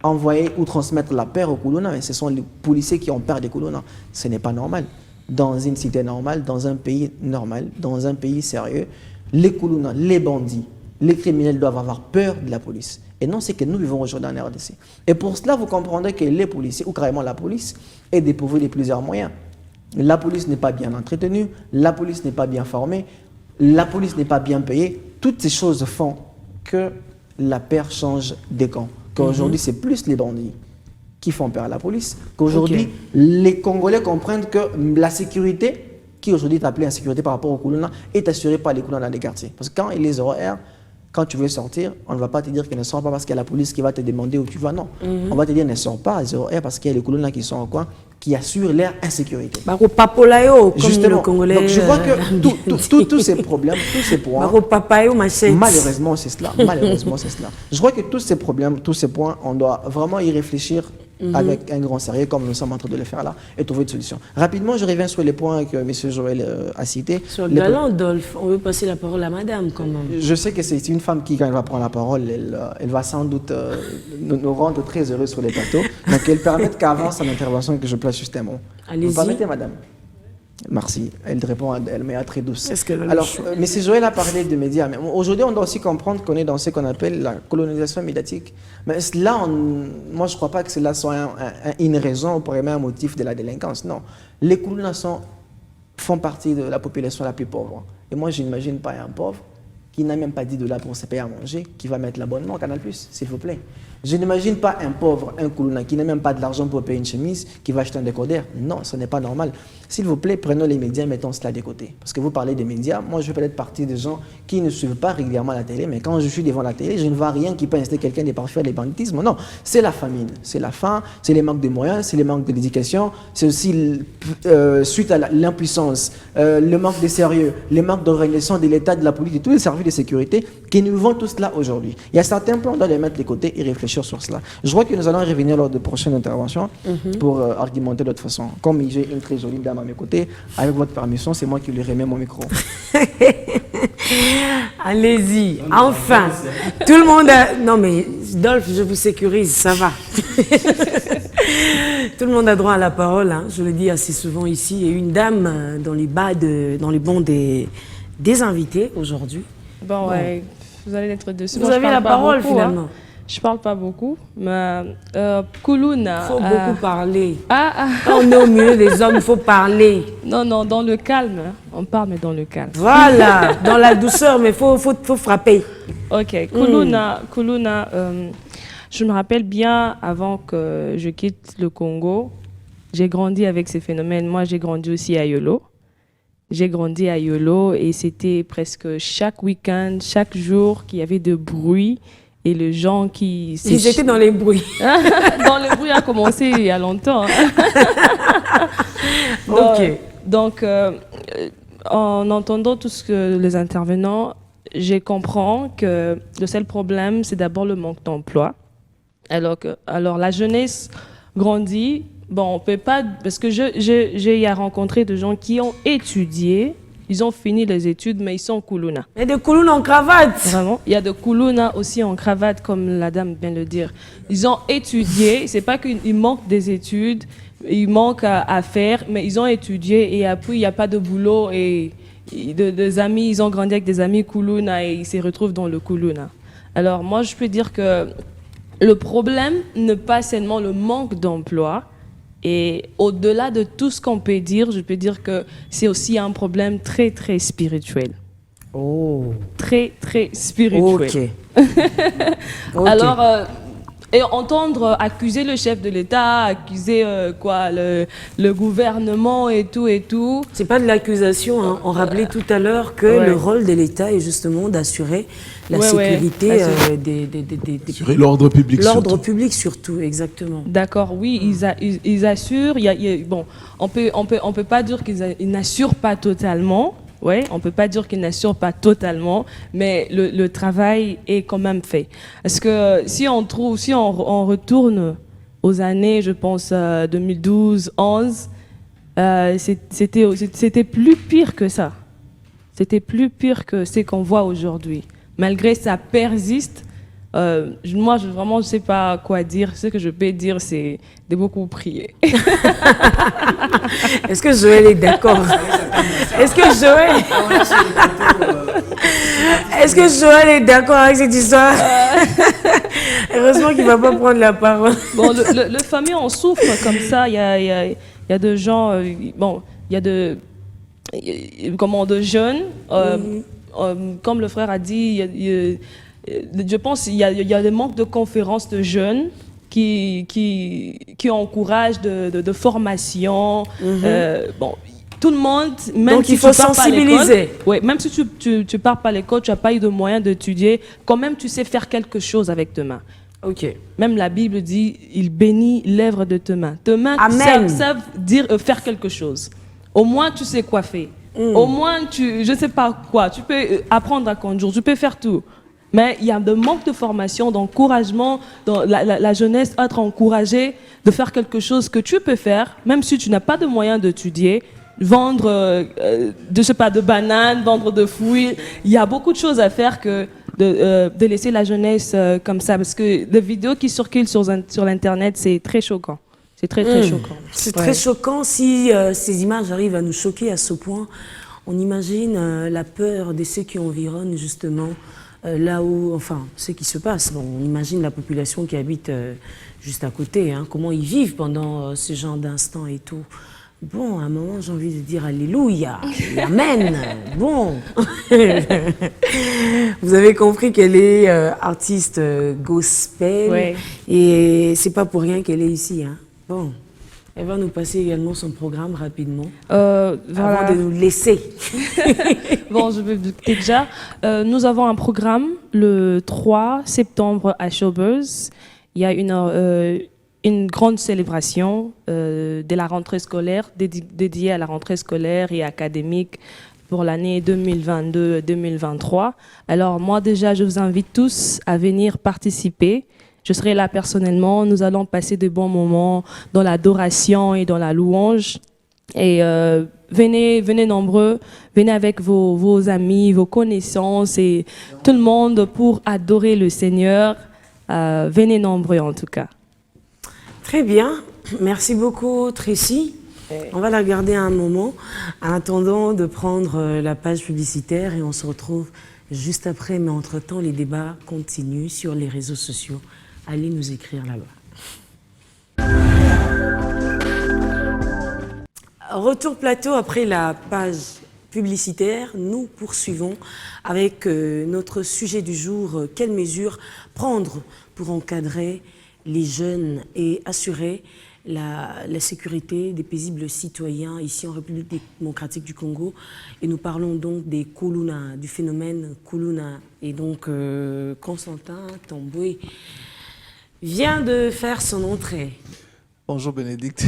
envoyer ou transmettre la peur aux Koulouna, mais ce sont les policiers qui ont peur des Koulouna. Ce n'est pas normal. Dans une cité normale, dans un pays normal, dans un pays sérieux, les Koulouna, les bandits, les criminels doivent avoir peur de la police. Et non, c'est que nous vivons aujourd'hui en RDC. Et pour cela, vous comprendrez que les policiers, ou carrément la police, est dépourvue de plusieurs moyens. La police n'est pas bien entretenue, la police n'est pas bien formée, la police n'est pas bien payée. Toutes ces choses font que la peur change des camps. Qu'aujourd'hui, c'est plus les bandits qui font peur à la police. Qu'aujourd'hui, les Congolais comprennent que la sécurité, qui aujourd'hui est appelée insécurité par rapport aux Koulouna, est assurée par les Koulouna dans les quartiers. Parce que quand il y a les horaires, quand tu veux sortir, on ne va pas te dire qu'il ne sort pas parce qu'il y a la police qui va te demander où tu vas. Non. On va te dire ne sort pas à 0h parce qu'il y a les Koulouna qui sont au coin, qui assurent leur insécurité. Justement, Congolais, donc je vois que tous ces problèmes, tous ces points, malheureusement c'est cela. Malheureusement c'est cela. Je crois que tous ces problèmes, tous ces points, on doit vraiment y réfléchir avec un grand sérieux, comme nous sommes en train de le faire là, et trouver une solution. Rapidement, je reviens sur les points que M. Joël a cités. Sur le galant, Dolph, on veut passer la parole à madame quand même. Je sais que c'est une femme qui, quand elle va prendre la parole, elle va sans doute nous rendre très heureux sur les plateaux. Donc, elle permet qu'avant son intervention, que je place juste un mot. Allez-y. Vous permettez, madame? Merci. Elle répond, elle met à très douce. Alors, M. Joël a parlé de médias. Mais aujourd'hui, on doit aussi comprendre qu'on est dans ce qu'on appelle la colonisation médiatique. Mais là, moi, je ne crois pas que cela soit une raison ou pour un motif de la délinquance. Non. Les Koulouna font partie de la population la plus pauvre. Et moi, je n'imagine pas un pauvre qui n'a même pas $10 pour se payer à manger, qui va mettre l'abonnement au Canal+, s'il vous plaît. Je n'imagine pas un pauvre, un Koulouna, qui n'a même pas de l'argent pour payer une chemise, qui va acheter un décodeur. Non, ce n'est pas normal. S'il vous plaît, prenons les médias, mettons cela de côté. Parce que vous parlez des médias, moi je fais peut-être partie des gens qui ne suivent pas régulièrement la télé, mais quand je suis devant la télé, je ne vois rien qui peut inciter quelqu'un de parfaire les banditismes. Non, c'est la famine, c'est la faim, c'est les manques de moyens, c'est les manques de l'éducation, c'est aussi suite à l'impuissance, le manque de sérieux, le manque d'organisation de l'État, de la police, de tous les services de sécurité qui nous vont tout cela aujourd'hui. Il y a certains plans, on doit les mettre de côté et réfléchir sur cela. Je crois que nous allons revenir lors de prochaines interventions pour argumenter de l'autre façon. Comme j'ai une très jolie dame à mes côtés, avec votre permission, c'est moi qui lui remets mon micro. Allez-y, enfin. Tout le monde a... Non mais, Dolph, je vous sécurise, ça va. Tout le monde a droit à la parole, hein. Je le dis assez souvent ici. Il y a une dame dans les bancs des invités aujourd'hui. Bon, ouais, vous allez être dessus. Vous avez la parole finalement. Hein. Je parle pas beaucoup, mais Koulouna... Il faut beaucoup parler. Quand on est au milieu des hommes, il faut parler. Non, dans le calme. On parle, mais dans le calme. Voilà, dans la douceur, mais il faut frapper. Ok, Koulouna, je me rappelle bien, avant que je quitte le Congo, j'ai grandi avec ces phénomènes. Moi, j'ai grandi aussi à Yolo. J'ai grandi à Yolo et c'était presque chaque week-end, chaque jour qu'il y avait de bruit. Et les gens qui... Ils étaient dans les bruits. Dans les bruits a commencé il y a longtemps. Donc, en entendant tout ce que les intervenants, je comprends que le seul problème, c'est d'abord le manque d'emploi. Alors la jeunesse grandit. Bon, on peut pas... Parce que j'ai y rencontré des gens qui ont étudié. Ils ont fini les études, mais ils sont Koulouna. Il y a des Koulouna en cravate. Vraiment. Il y a des Koulouna aussi en cravate, comme la dame vient de le dire. Ils ont étudié. C'est pas qu'il manque des études, il manque à faire, mais ils ont étudié et après, il n'y a pas de boulot. Et des amis, ils ont grandi avec des amis Koulouna et ils se retrouvent dans le Koulouna. Alors, moi, je peux dire que le problème n'est pas seulement le manque d'emploi, Et au-delà de tout ce qu'on peut dire, je peux dire que c'est aussi un problème très, très spirituel. Oh. Très, très spirituel. Ok. Ok. Alors, et entendre accuser le chef de l'État, accuser le gouvernement et tout. C'est pas de l'accusation, hein. On rappelait tout à l'heure que Ouais. le rôle de l'État est justement d'assurer la Ouais, ouais. sécurité des Assurer l'ordre public. l'ordre surtout. public surtout, exactement. D'accord, oui, ils assurent. Bon, on peut pas dire qu'ils n'assurent pas totalement. Ouais, on peut pas dire qu'ils n'assurent pas totalement, mais le travail est quand même fait. Parce que si on retourne aux années, je pense 2012, 11, c'était plus pire que ça. C'était plus pire que ce qu'on voit aujourd'hui. Malgré ça persiste. Moi, je sais pas quoi dire. Ce que je peux dire, c'est de beaucoup prier. Est-ce que Joël est d'accord? Est-ce que Joël est d'accord avec cette histoire? Heureusement qu'il va pas prendre la parole. Bon, le famille, on souffre comme ça. Il y a des gens, il y a de jeunes, comme le frère a dit, je pense qu'il y a des manques de conférences de jeunes qui encouragent de formation. Tout le monde, même Donc si il faut tu pars pas à l'école, sensibiliser. ouais, même si tu pars pas à l'école, tu n'as pas eu de moyens d'étudier, quand même tu sais faire quelque chose avec tes mains. Ok. Même la Bible dit, il bénit l'œuvre de tes mains. Tes mains Amen. savent dire faire quelque chose. Au moins, tu sais coiffer. Au moins, je sais pas quoi. Tu peux apprendre à conduire. Tu peux faire tout. Mais il y a de manque de formation, d'encouragement, dans la jeunesse, être encouragée de faire quelque chose que tu peux faire, même si tu n'as pas de moyens d'étudier. Vendre, de bananes, vendre de fruits. Il y a beaucoup de choses à faire que de laisser la jeunesse comme ça. Parce que les vidéos qui circulent sur l'Internet, c'est très choquant. C'est très, très choquant. C'est Ouais. très choquant si ces images arrivent à nous choquer à ce point. On imagine la peur de ceux qui environnent justement là où, enfin, ce qui se passe. Bon, on imagine la population qui habite juste à côté, hein, comment ils vivent pendant ce genre d'instants et tout. Bon, à un moment, j'ai envie de dire Alléluia, Amen. Bon. Vous avez compris qu'elle est artiste gospel. Ouais. Et c'est pas pour rien qu'elle est ici. Hein. Bon. Elle va nous passer également son programme rapidement. Voilà. Avant de nous laisser. Bon, je vais déjà. Nous avons un programme le 3 septembre à Showbuzz. Il y a une grande célébration de la rentrée scolaire, dédiée à la rentrée scolaire et académique pour l'année 2022-2023. Alors moi déjà, je vous invite tous à venir participer. Je serai là personnellement. Nous allons passer de bons moments dans l'adoration et dans la louange. Et venez nombreux, venez avec vos amis, vos connaissances et tout le monde pour adorer le Seigneur. Venez nombreux en tout cas. Très bien. Merci beaucoup, Tracy. On va la garder un moment en attendant de prendre la page publicitaire et on se retrouve juste après. Mais entre-temps, les débats continuent sur les réseaux sociaux. Allez nous écrire là-bas. Retour plateau après la page publicitaire. Nous poursuivons avec notre sujet du jour. Quelles mesures prendre pour encadrer les jeunes et assurer la sécurité des paisibles citoyens ici en République démocratique du Congo. Et nous parlons donc des Kuluna, du phénomène Kuluna. Et donc Constantin Tamboué vient de faire son entrée. Bonjour Bénédicte.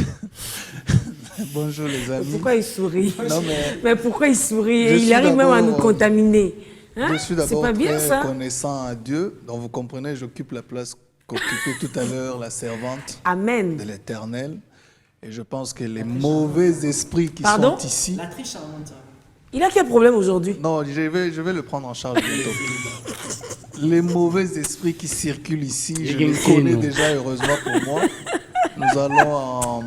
Bonjour les amis. Pourquoi il sourit? Non, mais pourquoi il sourit? Je Il suis arrive même à nous d'abord, contaminer. Hein? Je suis C'est d'abord pas bien très ça? connaissant à Dieu. Donc vous comprenez, j'occupe la place qu'occupait tout à l'heure la servante Amen. de l'Éternel. Et je pense que les mauvais esprits qui Pardon? sont ici... La triche en montant. Il a quel problème aujourd'hui? Non, je vais le prendre en charge bientôt. Les mauvais esprits qui circulent ici, je les connais déjà, heureusement pour moi. Nous allons en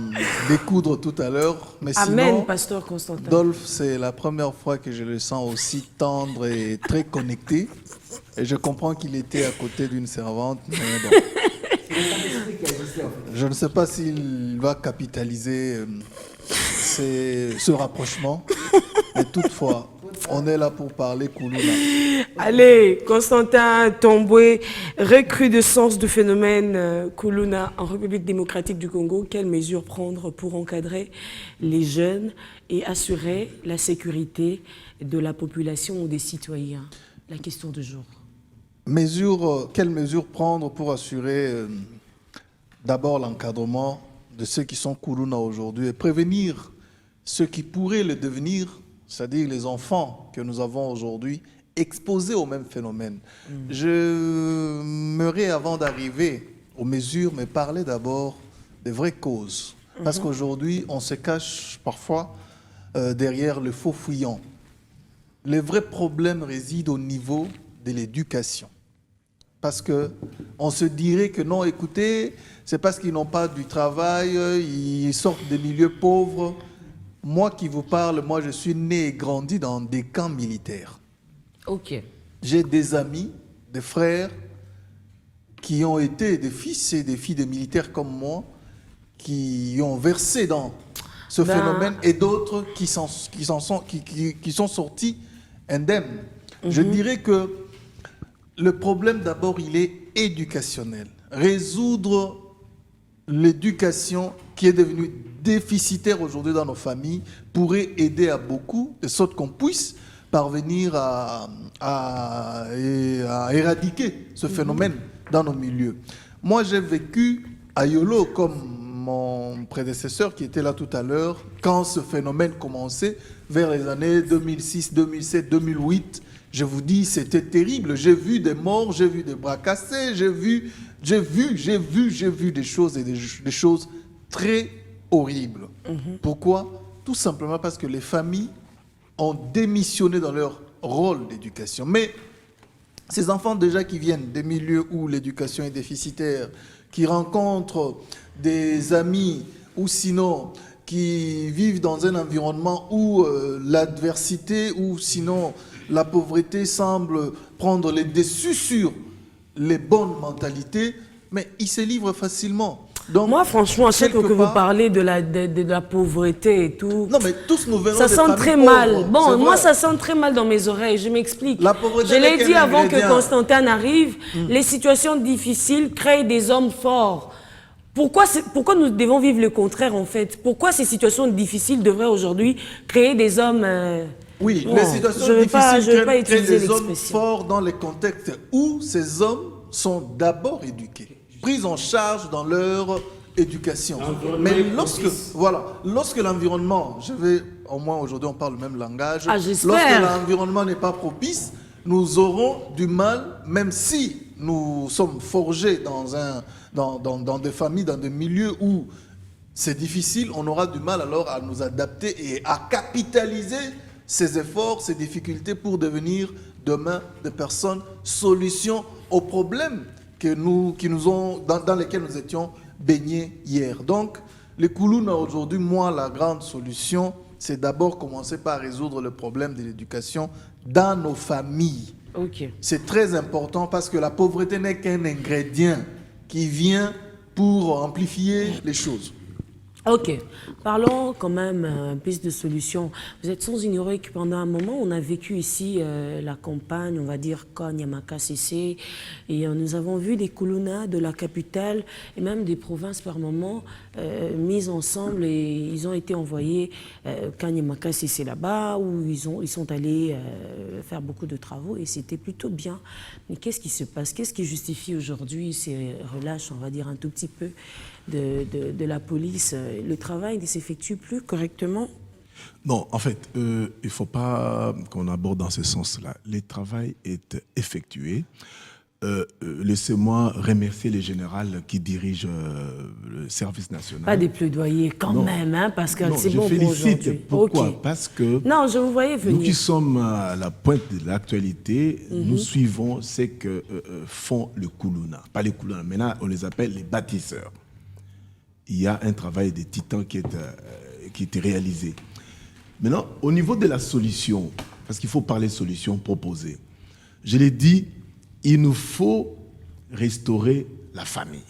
découdre tout à l'heure. Mais Amen, sinon, pasteur Constantin. Dolph, c'est la première fois que je le sens aussi tendre et très connecté. Et je comprends qu'il était à côté d'une servante. Mais bon. Je ne sais pas s'il va capitaliser ce rapprochement, mais toutefois, on est là pour parler Koulouna. Allez, Constantin Tomboué, recrudescence du phénomène Koulouna en République démocratique du Congo. Quelles mesures prendre pour encadrer les jeunes et assurer la sécurité de la population ou des citoyens? La question du jour. Quelles mesures prendre pour assurer d'abord l'encadrement de ceux qui sont Koulouna aujourd'hui et prévenir ceux qui pourraient le devenir, c'est-à-dire les enfants que nous avons aujourd'hui exposés au même phénomène. Je m'aimerais, avant d'arriver aux mesures, mais parler d'abord des vraies causes. Parce qu'aujourd'hui, on se cache parfois derrière le faux fuyant. Les vrais problèmes résident au niveau de l'éducation. Parce qu'on se dirait que non, écoutez, c'est parce qu'ils n'ont pas du travail, ils sortent des milieux pauvres. Moi qui vous parle, moi je suis né et grandi dans des camps militaires. Ok. J'ai des amis, des frères qui ont été des fils et des filles de militaires comme moi, qui ont versé dans ce phénomène et d'autres qui sont sortis indemnes. Je dirais que le problème d'abord, il est éducationnel. Résoudre l'éducation qui est devenue déficitaire aujourd'hui dans nos familles pourrait aider à beaucoup, de sorte qu'on puisse parvenir à éradiquer ce phénomène dans nos milieux. Moi, j'ai vécu à Yolo comme mon prédécesseur qui était là tout à l'heure, quand ce phénomène commençait vers les années 2006, 2007, 2008. Je vous dis, c'était terrible. J'ai vu des morts, j'ai vu des bras cassés, j'ai vu des choses et des choses très horribles. Pourquoi? Tout simplement parce que les familles ont démissionné dans leur rôle d'éducation. Mais ces enfants déjà qui viennent des milieux où l'éducation est déficitaire, qui rencontrent des amis ou sinon qui vivent dans un environnement où l'adversité ou sinon la pauvreté semble prendre les dessus sur les bonnes mentalités, mais ils se livrent facilement. Donc, moi, franchement, à chaque fois que vous parlez de la pauvreté et tout, non, mais tous nous venons ça des sent familles très pauvres. mal. Bon, C'est moi, vrai. ça sent très mal dans mes oreilles. Je m'explique. La pauvreté Je l'ai n'est dit qu'un avant que ingrédient. Constantin arrive. Les situations difficiles créent des hommes forts. Pourquoi nous devons vivre le contraire, en fait? Pourquoi ces situations difficiles devraient aujourd'hui créer des hommes... Oui, bon, les situations je vais pas difficiles créent utiliser des hommes l'expression. forts dans les contextes où ces hommes sont d'abord éduqués, pris en charge dans leur éducation. Mais lorsque l'environnement, au moins aujourd'hui on parle le même langage, j'espère. lorsque l'environnement n'est pas propice, nous aurons du mal, même si nous sommes forgés dans des familles, dans des milieux où c'est difficile, on aura du mal alors à nous adapter et à capitaliser ces efforts, ces difficultés pour devenir demain des personnes solutions aux problèmes dans lesquels nous étions baignés hier. Donc, les Koulouna aujourd'hui, moi, la grande solution, c'est d'abord commencer par résoudre le problème de l'éducation dans nos familles. Ok. C'est très important parce que la pauvreté n'est qu'un ingrédient qui vient pour amplifier les choses. Ok, parlons quand même un peu de solutions. Vous êtes sans ignorer que pendant un moment, on a vécu ici la campagne, on va dire Kanyamaka CC, et nous avons vu des Koulouna de la capitale et même des provinces par moment mises ensemble et ils ont été envoyés Kanyamaka CC là-bas où ils sont allés faire beaucoup de travaux et c'était plutôt bien. Mais qu'est-ce qui se passe? Qu'est-ce qui justifie aujourd'hui ces relâches, on va dire un tout petit peu de la police? Le travail ne s'effectue plus correctement? Non, en fait, il ne faut pas qu'on aborde dans ce sens-là. Le travail est effectué. Laissez-moi remercier le général qui dirige le service national. Pas des plaidoyers quand même, hein, parce que c'est bon pour aujourd'hui. Pourquoi? Okay. Parce que non, je vous voyais venir. Nous qui sommes à la pointe de l'actualité, nous suivons ce que font les Koulouna. Pas les Koulouna, maintenant on les appelle les bâtisseurs. Il y a un travail de titan qui est réalisé. Maintenant, au niveau de la solution, parce qu'il faut parler de solution proposée, je l'ai dit, il nous faut restaurer la famille.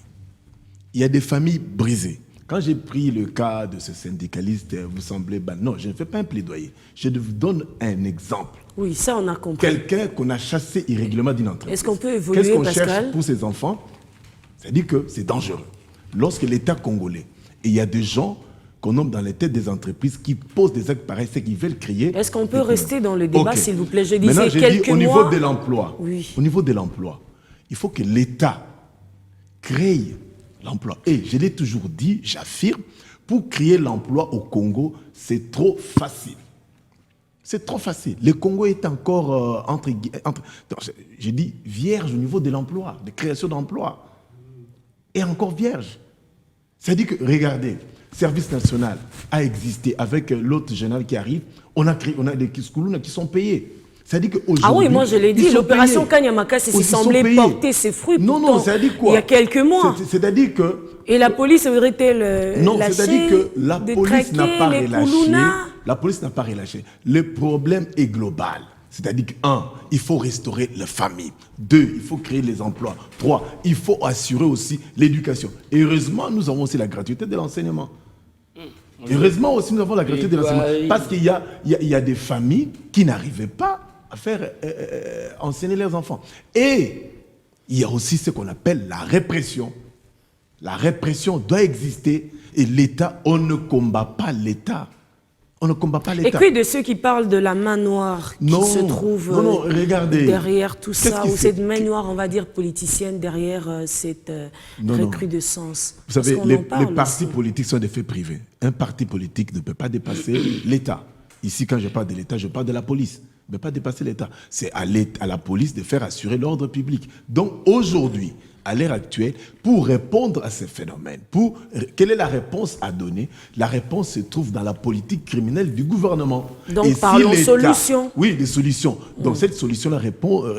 il y a des familles brisées. Quand j'ai pris le cas de ce syndicaliste, vous semblez... non, je ne fais pas un plaidoyer. Je vous donne un exemple. Oui, ça, on a compris. Quelqu'un qu'on a chassé irrégulièrement d'une entreprise. Est-ce qu'on peut évoluer, Qu'est-ce qu'on Pascal? cherche pour ses enfants? C'est-à-dire que c'est dangereux. Lorsque l'État congolais, et il y a des gens qu'on nomme dans les têtes des entreprises qui posent des actes pareils, c'est qu'ils veulent créer... Est-ce qu'on peut rester dans le débat, Ok. s'il vous plaît? Je Maintenant, disais je dis quelques au niveau mois... de l'emploi. Oui. Au niveau de l'emploi, il faut que l'État crée l'emploi. Et je l'ai toujours dit, j'affirme, pour créer l'emploi au Congo, c'est trop facile. C'est trop facile. Le Congo est encore je dis vierge au niveau de l'emploi, de création d'emploi. Et encore vierge. C'est-à-dire que, regardez, service national a existé avec l'autre général qui arrive. On a des Kiskuluna qui sont payés. C'est-à-dire qu'aujourd'hui... Ah oui, moi je l'ai dit, l'opération Kanyamaka, c'est semblait porter ses fruits. Non, non, c'est-à-dire quoi? Il y a quelques mois. C'est-à-dire que... Et la police aurait-elle Non, lâché c'est-à-dire que la de police n'a traquer pas les relâché. Koulouna? La police n'a pas relâché. Le problème est global. C'est-à-dire que, 1, il faut restaurer la famille. 2, il faut créer les emplois. 3, il faut assurer aussi l'éducation. Et heureusement, nous avons aussi la gratuité de l'enseignement. Heureusement aussi, nous avons la gratuité de l'enseignement. Parce qu'il y a des familles qui n'arrivaient pas à faire enseigner leurs enfants. Et il y a aussi ce qu'on appelle la répression. La répression doit exister et l'État, on ne combat pas l'État. On ne combat pas l'État. Et quid de ceux qui parlent de la main noire qui se trouve regardez, derrière tout ça, ou cette main fait noire, on va dire, politicienne, derrière cette recrudescence? Vous savez, les partis aussi. politiques sont des faits privés. Un parti politique ne peut pas dépasser l'État. Ici, quand je parle de l'État, je parle de la police. Ne peut pas dépasser l'État. C'est à la police de faire assurer l'ordre public. Donc aujourd'hui, à l'heure actuelle, pour répondre à ces phénomènes, quelle est la réponse à donner? La réponse se trouve dans la politique criminelle du gouvernement. Donc parlons solutions. Oui, des solutions. Donc cette solution-là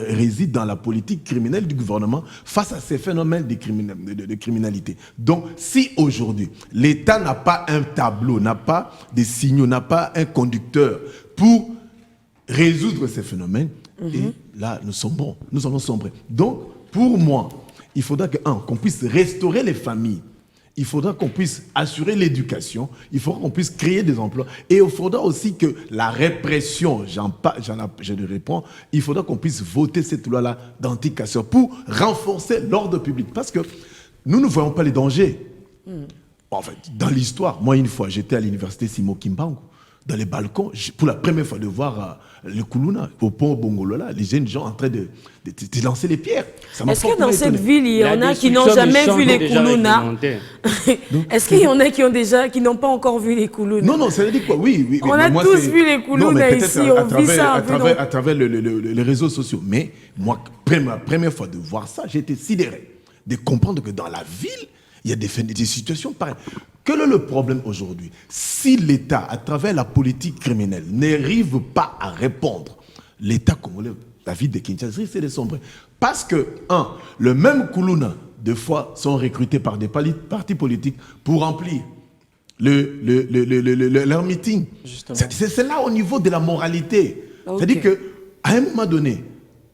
réside dans la politique criminelle du gouvernement face à ces phénomènes de criminalité. Donc si aujourd'hui, l'État n'a pas un tableau, n'a pas des signaux, n'a pas un conducteur pour résoudre ces phénomènes, et là, nous sommes bons, nous allons sombrer. Donc, pour moi, il faudra qu'on puisse restaurer les familles. Il faudra qu'on puisse assurer l'éducation. Il faudra qu'on puisse créer des emplois. Et il faudra aussi que la répression, je le réponds, il faudra qu'on puisse voter cette loi-là d'anti-casseurs pour renforcer l'ordre public. Parce que nous ne voyons pas les dangers. En fait, dans l'histoire, moi, une fois, j'étais à l'université Simo Kimbangu. Dans les balcons, pour la première fois de voir le Koulouna, au pont Bongolola, les jeunes gens en train de lancer les pierres. Est-ce que dans cette ville, il y en a qui n'ont jamais vu les Koulouna? Est-ce qu'il y en a qui n'ont pas encore vu les Koulouna? Non, non, ça veut dire quoi? Oui. On a tous vu les Koulouna ici, on vit ça un peu. À travers les réseaux sociaux. Mais moi, la première fois de voir ça, j'ai été sidéré. De comprendre que dans la ville, il y a des situations pareilles. Quel est le problème aujourd'hui? Si l'État, à travers la politique criminelle, n'arrive pas à répondre, l'État congolais, la ville de Kinshasa, c'est de sombrer. Parce que, le même Koulouna, des fois, sont recrutés par des partis politiques pour remplir leur meeting. C'est là au niveau de la moralité. Okay. C'est-à-dire qu'à un moment donné,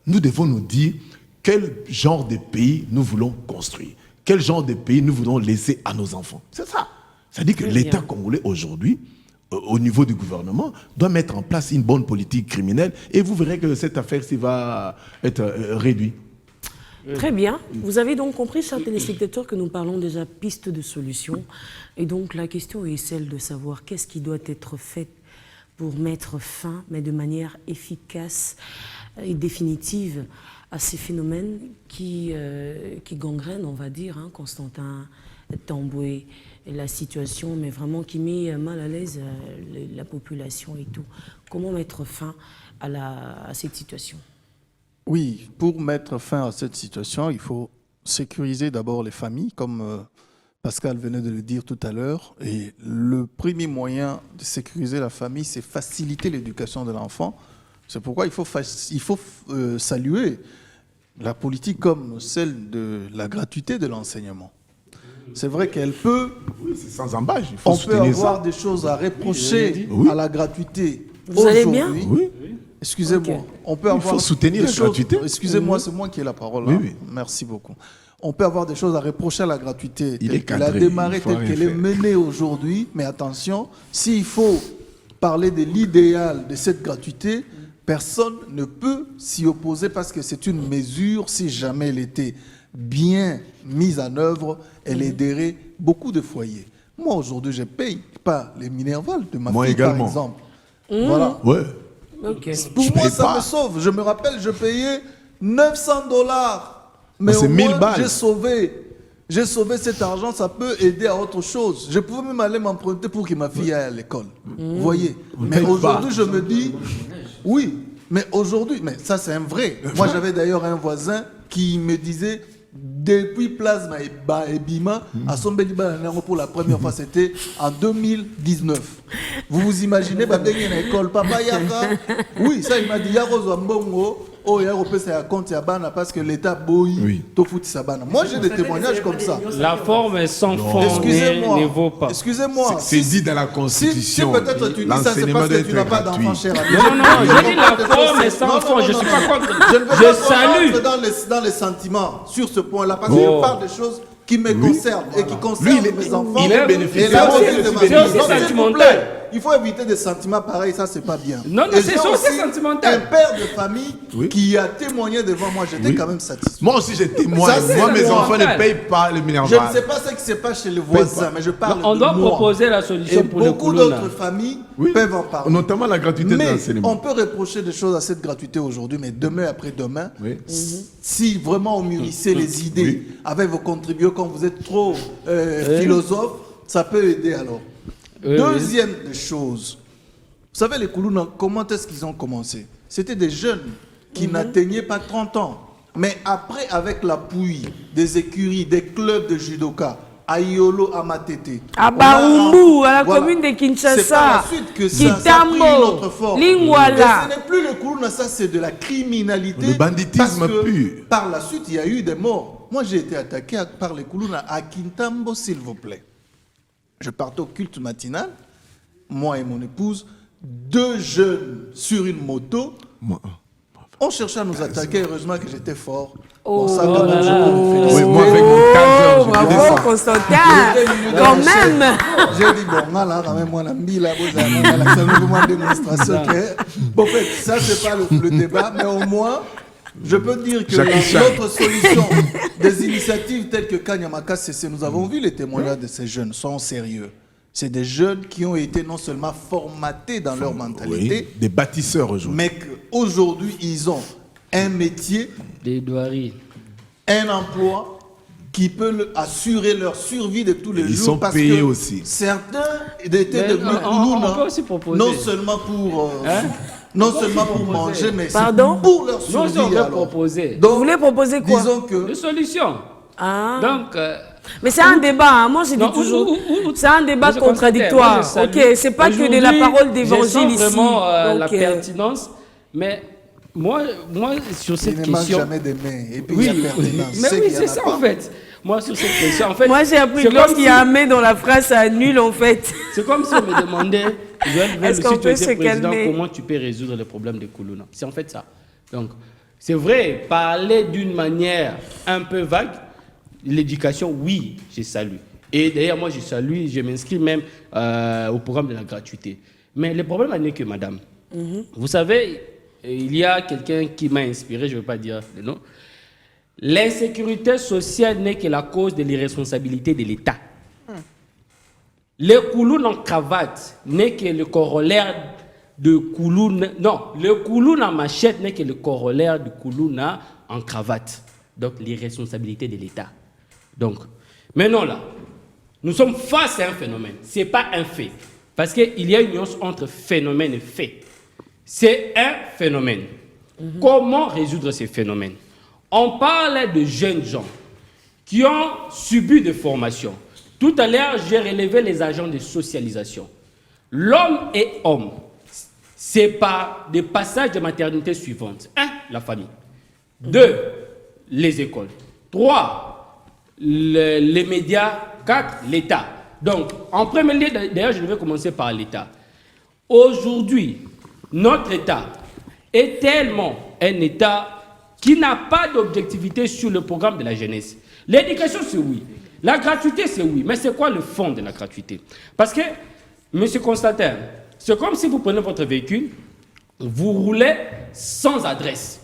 nous devons nous dire quel genre de pays nous voulons construire. Quel genre de pays nous voulons laisser à nos enfants. C'est ça. C'est-à-dire que l'État congolais aujourd'hui, au niveau du gouvernement, doit mettre en place une bonne politique criminelle et vous verrez que cette affaire-ci va être réduite. Très bien. Vous avez donc compris, chers téléspectateurs, que nous parlons déjà piste de solution. Et donc la question est celle de savoir qu'est-ce qui doit être fait pour mettre fin, mais de manière efficace et définitive, à ces phénomènes qui gangrènent, on va dire, Constantin Tamboué, la situation, mais vraiment qui met mal à l'aise la population et tout. Comment mettre fin à cette situation? Oui, pour mettre fin à cette situation, il faut sécuriser d'abord les familles, comme Pascal venait de le dire tout à l'heure. Et le premier moyen de sécuriser la famille, c'est faciliter l'éducation de l'enfant. C'est pourquoi il faut saluer la politique comme celle de la gratuité de l'enseignement. C'est vrai qu'elle peut... Oui, c'est sans embâche. On peut avoir des choses à reprocher à la gratuité. Vous allez bien? Oui. Excusez-moi. Okay. On peut avoir... Il faut soutenir la gratuité. Excusez-moi, c'est moi qui ai la parole. Oui. Merci beaucoup. on peut avoir des choses à reprocher à la gratuité Il telle est qu'elle a cadré, démarré, il faut telle rien qu'elle est faire. menée aujourd'hui. Mais attention, s'il faut parler de l'idéal de cette gratuité, personne ne peut s'y opposer parce que c'est une mesure, si jamais elle était bien mise en œuvre, elle aiderait beaucoup de foyers. Moi, aujourd'hui, je ne paye pas les Minerval de ma Moi fille, également. par exemple. Voilà. Ouais. Ok. Pour Je moi, paye ça pas. me sauve. Je me rappelle, je payais $900. Mais c'est au 1000 moins, balles. j'ai sauvé cet argent, ça peut aider à autre chose. Je pouvais même aller m'emprunter pour que ma fille aille à l'école. Vous voyez. Mais paye aujourd'hui, pas. je me dis, oui, mais aujourd'hui, mais ça c'est un vrai. Moi, j'avais d'ailleurs un voisin qui me disait, depuis Plasma et Bima, à Sombeliba pour la première fois, c'était en 2019. Vous vous imaginez, Babengé à l'école, Papa Yaka. Oui, ça il m'a dit, Yako Zambongo. Oh, il y a un compte Yabana parce que l'État boy, Oui. Tofuti Sabana. Moi, j'ai des témoignages comme ça. La forme sans fond ne vaut pas. Excusez-moi. C'est dit dans la Si Constitution. peut-être tu dis ça, c'est L'enseignement parce doit que tu n'as être pas gratuit. d'enfant cher. Non, non, je dis la forme est sans fond. Je ne suis pas contre. Je ne veux pas Je qu'on salue. rentre dans les sentiments sur ce point-là parce que je parle des choses qui me concernent et qui concernent mes enfants. il est et bénéficiaire la aussi, vie de ma c'est vie. aussi Donc, s'il vous sentimental. plaît, il faut éviter des sentiments pareils, ça c'est pas bien. Non, non, Et c'est j'ai aussi aussi sentimental. Un père de famille Oui. qui a témoigné devant moi, j'étais quand même satisfait. Moi aussi, j'ai témoin. Ça, c'est Moi, mes le enfants ne mental. payent pas le Je ne Minerval. sais pas ce qui se passe chez les voisins, mais je parle On de doit moi. proposer la solution Et pour les beaucoup Koulouna. d'autres familles Oui. peuvent en parler. Notamment la gratuité de Mais l'enseignement. on peut reprocher des choses à cette gratuité aujourd'hui, mais demain après demain, Oui. si vraiment on mûrissait les idées Oui. avec vos contributeurs, quand vous êtes trop philosophe, ça peut aider alors. Oui, Deuxième des choses, vous savez, les Koulouna, comment est-ce qu'ils ont commencé? C'était des jeunes qui n'atteignaient pas 30 ans. Mais après, avec l'appui des écuries, des clubs de judoka, à Iolo, à Matete. À on a- Barumbu, à la voilà. commune de Kinshasa. C'est par la suite que ça a pris une Kitambo, autre forme. Lingwala. Et ce n'est plus le Koulouna, ça c'est de la criminalité. Le banditisme parce que pur. Par la suite, il y a eu des morts. Moi, j'ai été attaqué par les Koulouna à Kintambo, s'il vous plaît. Je partais au culte matinal, moi et mon épouse, 2 jeunes sur une moto. Moi, On cherchait à nous attaquer, heureusement que j'étais fort. Oh, ça, quand même, je peux me oui, féliciter. moi, avec mon taser, Oh, je bravo, descends. Constantin. Quand même. J'ai dit, bon, là, quand même, moi, la mbila, vous avez ça me demande démonstration. Bon, en fait, ça, c'est pas le débat, mais au moins, je peux dire que Jackie Chan. notre solution des initiatives telles que Kanyamaka CC, nous avons vu les témoignages de ces jeunes, sont sérieux. C'est des jeunes qui ont été non seulement formatés dans leur mentalité, Oui, des bâtisseurs aujourd'hui. mais qu'aujourd'hui, ils ont un métier, Des douaries. un emploi qui peut assurer leur survie de tous les Ils jours. sont parce payés que aussi. Certains étaient Mais devenus on Koulouna, peut aussi proposer. non seulement pour, Hein? non seulement pour manger, mais c'est Pardon? pour leur Nous survie. aussi, on veut alors. proposer Vous Donc, voulez proposer quoi? disons que des solutions. Ah. Donc, Mais c'est un débat, hein. Moi je dis non, toujours, ou- c'est un débat Monsieur contradictoire. Constantin, moi, je Ok, salue. c'est pas que de la Aujourd'hui, parole d'évangile je ici. sens vraiment la Donc, pertinence, mais moi sur il cette ne manque question... jamais des mains. Et puis, Oui, il y a pertinence. mais C'est oui, qu'il y en c'est a ça pas. en fait. Moi sur cette question, en fait... moi j'ai appris c'est que comme lorsqu'il y a si- un mais dans la phrase, ça annule en fait. C'est comme si on me demandait, Joël, Est-ce si qu'on tu peut étais se président, calmer? comment tu peux résoudre les problèmes de Koulouna? C'est en fait ça. Donc, c'est vrai, parler d'une manière un peu vague, l'éducation, oui, je salue. Et d'ailleurs, moi, je salue, je m'inscris même au programme de la gratuité. Mais le problème n'est que, madame, vous savez, il y a quelqu'un qui m'a inspiré, je ne veux pas dire le nom. L'insécurité sociale n'est que la cause de l'irresponsabilité de l'État. Le Kouloune en cravate n'est que le corollaire de Kouloune. Non, le Kouloune en machette n'est que le corollaire du Kouloune en cravate. Donc, l'irresponsabilité de l'État. Donc, maintenant là, nous sommes face à un phénomène. Ce n'est pas un fait. Parce qu'il y a une nuance entre phénomène et fait. C'est un phénomène. Comment résoudre ces phénomènes? On parle de jeunes gens qui ont subi des formations. Tout à l'heure, j'ai relevé les agents de socialisation. L'homme est homme. C'est par des passages de maternité suivantes. 1. La famille. 2. Les écoles. 3. Les médias. 4. L'État. Donc, en premier lieu, d'ailleurs, je vais commencer par l'État. Aujourd'hui, notre État est tellement un État qui n'a pas d'objectivité sur le programme de la jeunesse. L'éducation, c'est oui. La gratuité, c'est oui. Mais c'est quoi le fond de la gratuité? Parce que, monsieur Constantin, c'est comme si vous prenez votre véhicule, vous roulez sans adresse.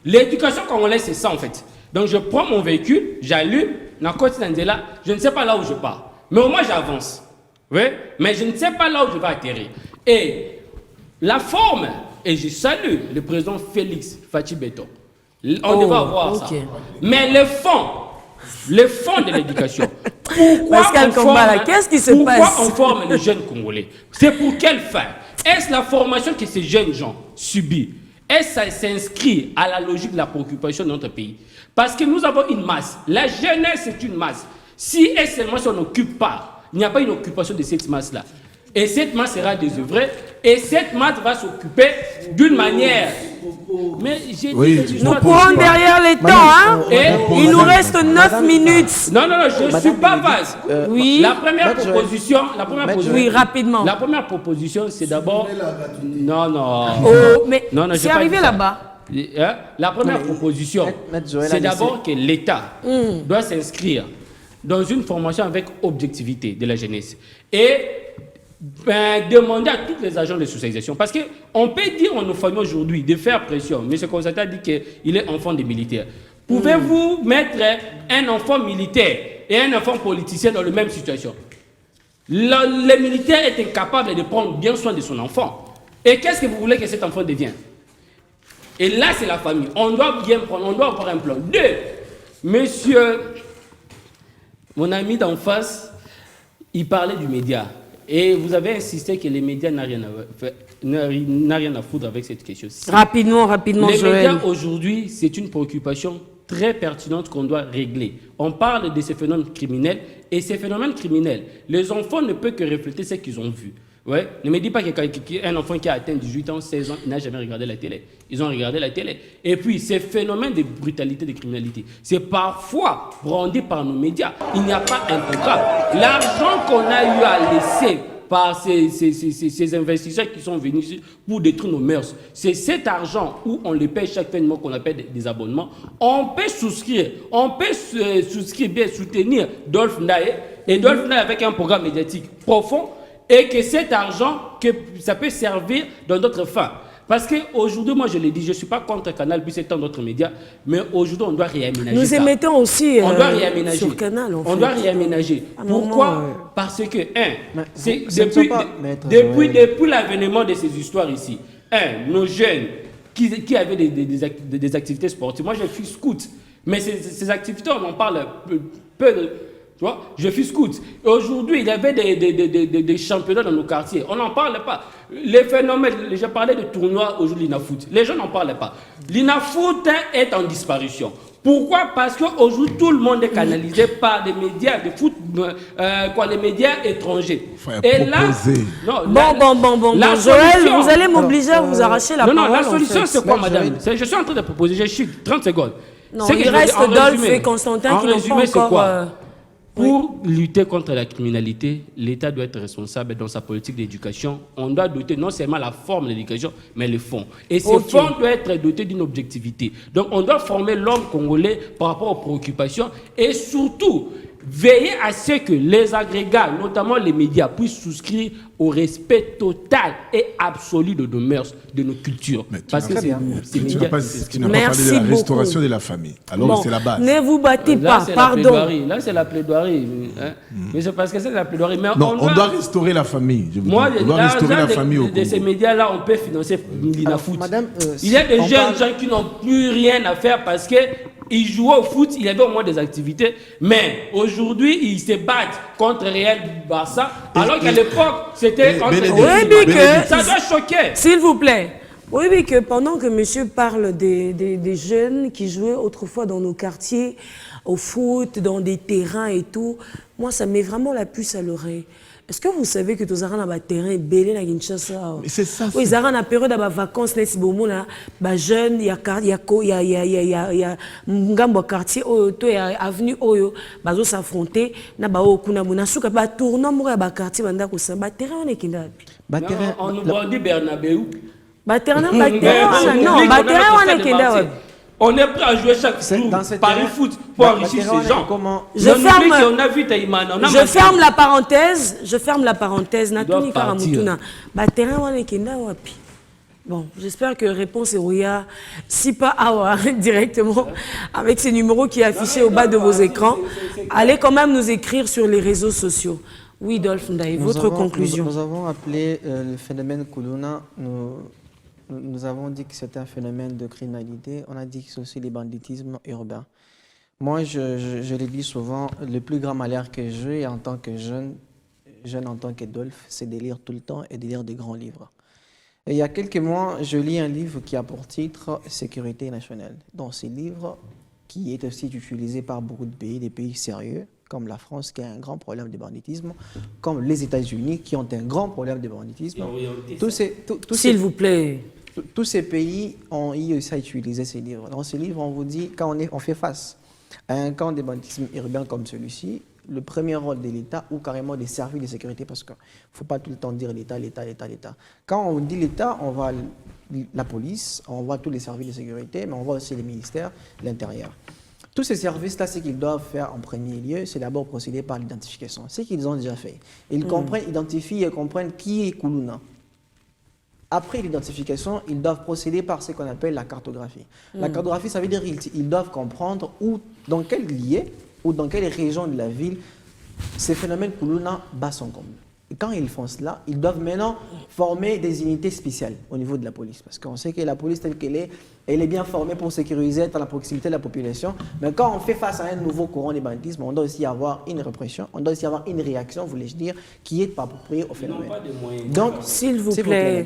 L'éducation congolaise, c'est ça en fait. Donc je prends mon véhicule, j'allume, je ne sais pas là où je pars. Mais au moins j'avance. Oui? Mais je ne sais pas là où je vais atterrir. Et la forme, et je salue le président Félix Fachi-Beton. On devait avoir ça. Mais le fond de l'éducation. Qu'est-ce qui se passe? Pourquoi on forme les jeunes Congolais? C'est pour quelle fin? Est-ce la formation que ces jeunes gens subissent? Est-ce que ça s'inscrit à la logique de la préoccupation de notre pays? Parce que nous avons une masse. La jeunesse est une masse. Si et seulement si on n'occupe pas, il n'y a pas une occupation de cette masse-là. Et cette masse sera désœuvrée. Et cette masse va s'occuper d'une manière. Mais j'ai dit nous courons derrière les temps, hein? Il nous reste 9 minutes. Non, je ne suis pas vaste. Oui. La première proposition. Oui, rapidement. La première proposition, c'est d'abord. Non. Mais c'est arrivé là-bas. La première proposition, c'est d'abord que l'État doit s'inscrire dans une formation avec objectivité de la jeunesse. Et demander à tous les agents de socialisation. Parce qu'on peut dire en nos familles aujourd'hui de faire pression. M. Constantin dit qu'il est enfant des militaires. Pouvez-vous mettre un enfant militaire et un enfant politicien dans la même situation? Le militaire est incapable de prendre bien soin de son enfant. Et qu'est-ce que vous voulez que cet enfant devienne? Et là, c'est la famille. On doit bien prendre, on doit avoir un plan. 2. Monsieur, mon ami d'en face, il parlait du média. Et vous avez insisté que les médias n'ont rien à foutre avec cette question. Rapidement, les Joël. médias aujourd'hui, c'est une préoccupation très pertinente qu'on doit régler. On parle de ces phénomènes criminels. Et ces phénomènes criminels, les enfants ne peuvent que refléter ce qu'ils ont vu. Ouais. Ne me dis pas qu'un enfant qui a atteint 18 ans, 16 ans, il n'a jamais regardé la télé. Ils ont regardé la télé. Et puis, ces phénomènes de brutalité, de criminalité, c'est parfois brandi par nos médias. Il n'y a pas un programme. L'argent qu'on a eu à laisser par ces investisseurs qui sont venus ici pour détruire nos mœurs, c'est cet argent où on les paye chaque fin de mois qu'on appelle des abonnements. On peut souscrire, bien soutenir Dolph Ndaye, et Dolph Ndaye avec un programme médiatique profond, et que cet argent, que ça peut servir dans d'autres fins. Parce qu'aujourd'hui, moi je l'ai dit, je ne suis pas contre Canal, puis c'est tant d'autres médias, mais aujourd'hui on doit réaménager. Nous émettons aussi on doit réaménager. Sur Canal. On doit réaménager. Pourquoi? Parce que, depuis l'avènement de ces histoires ici, nos jeunes qui avaient des activités sportives, moi je suis scout, mais ces activités, on en parle peu de... Tu vois, je suis scout. Aujourd'hui, il y avait des championnats dans nos quartiers. On n'en parle pas. Les phénomènes, je parlais de tournois aujourd'hui, l'INAFoot. Les gens n'en parlent pas. L'INAFoot est en disparition. Pourquoi? Parce qu'aujourd'hui, tout le monde est canalisé par des médias de foot, les médias étrangers. Et là, Joël, vous allez m'obliger à vous arracher la parole. Non, la solution, c'est quoi, madame? Je suis en train de proposer, je suis 30 secondes. Non, il reste Dolph et Constantin qui n'ont pas encore... Pour lutter contre la criminalité, l'État doit être responsable dans sa politique d'éducation. On doit doter non seulement la forme de l'éducation, mais le fond. Et ce fond doit être doté d'une objectivité. Donc on doit former l'homme congolais par rapport aux préoccupations et surtout veiller à ce que les agrégats, notamment les médias, puissent souscrire au respect total et absolu de nos mœurs, de nos cultures. Parce que tu n'as pas parlé de la restauration de la famille. Alors c'est la base. Ne vous battez pas, pardon. Là, c'est la plaidoirie. Mais c'est parce que c'est la plaidoirie. Mais non, on doit restaurer la famille. On doit restaurer la famille au Congo. De ces médias-là, on peut financer l'INAFoot. Il y a des jeunes gens qui n'ont plus rien à faire parce que ils jouaient au foot, il y avait au moins des activités, mais aujourd'hui, ils se battent contre Real Barça, alors qu'à l'époque, c'était... Ça doit choquer. S'il vous plaît. Oui, mais que pendant que monsieur parle des jeunes qui jouaient autrefois dans nos quartiers, au foot, dans des terrains et tout, moi, ça met vraiment la puce à l'oreille. Est-ce que vous savez que tous les terrain belé na Kinshasa? C'est ça. Oui, ils ont une période de vacances, les jeunes, il y a ngambo quartier oyo to ya avenue oyo bazo s'affronter na ba okuna mona suka ba tournoi mo ya ba quartier banda ko sa ba terrain on est kinda ba terrain on nous dit Bernabéu ba terrain non ba terrain on est kinda On est prêt à jouer chaque jour dans ce Paris terrain, Foot pour la enrichir terrain, ces gens. comment- Je On ferme- oublie qu'on a vu Taïman. Je ferme la parenthèse. Je ferme la parenthèse. doivent Natuni partir. Karamutuna. Bah, terrain, wana kenda wapi. Bon, j'espère que réponse est Rouya. Si pas Awa, directement, avec ces numéros qui est affiché au bas de vos écrans, allez quand même nous écrire sur les réseaux sociaux. Oui, Dolph Ndaye, votre conclusion. Nous avons appelé le phénomène Kuluna, nous avons dit que c'était un phénomène de criminalité, on a dit que c'est aussi le banditisme urbain. Moi, je l'ai dit souvent, le plus grand malheur que j'ai en tant que jeune en tant que Dolph, c'est de lire tout le temps et de lire des grands livres. Et il y a quelques mois, je lis un livre qui a pour titre « Sécurité nationale ». Dans ce livre, qui est aussi utilisé par beaucoup de pays, des pays sérieux, comme la France qui a un grand problème de banditisme, comme les États-Unis qui ont un grand problème de banditisme. S'il vous plaît. Tous ces pays ont réussi à utiliser ces livres. Dans ces livres, on vous dit, quand on fait face à un camp de banditisme urbain comme celui-ci, le premier rôle de l'État ou carrément des services de sécurité, parce qu'il ne faut pas tout le temps dire l'État, l'État, l'État, l'État. Quand on dit l'État, on voit la police, on voit tous les services de sécurité, mais on voit aussi les ministères, l'intérieur. Tous ces services-là, ce qu'ils doivent faire en premier lieu, c'est d'abord procéder par l'identification. C'est ce qu'ils ont déjà fait. Ils comprennent, identifient et comprennent qui est Kuluna. Après l'identification, ils doivent procéder par ce qu'on appelle la cartographie. La cartographie, ça veut dire qu'ils doivent comprendre dans quel lieu ou dans quelle région de la ville ces phénomènes Kuluna bat son comble. Et quand ils font cela, ils doivent maintenant former des unités spéciales au niveau de la police. Parce qu'on sait que la police telle qu'elle est, elle est bien formée pour sécuriser, être à la proximité de la population. Mais quand on fait face à un nouveau courant de banditisme, on doit aussi avoir une répression, on doit aussi avoir une réaction, voulais-je dire, qui est appropriée au phénomène. Donc, s'il vous plaît.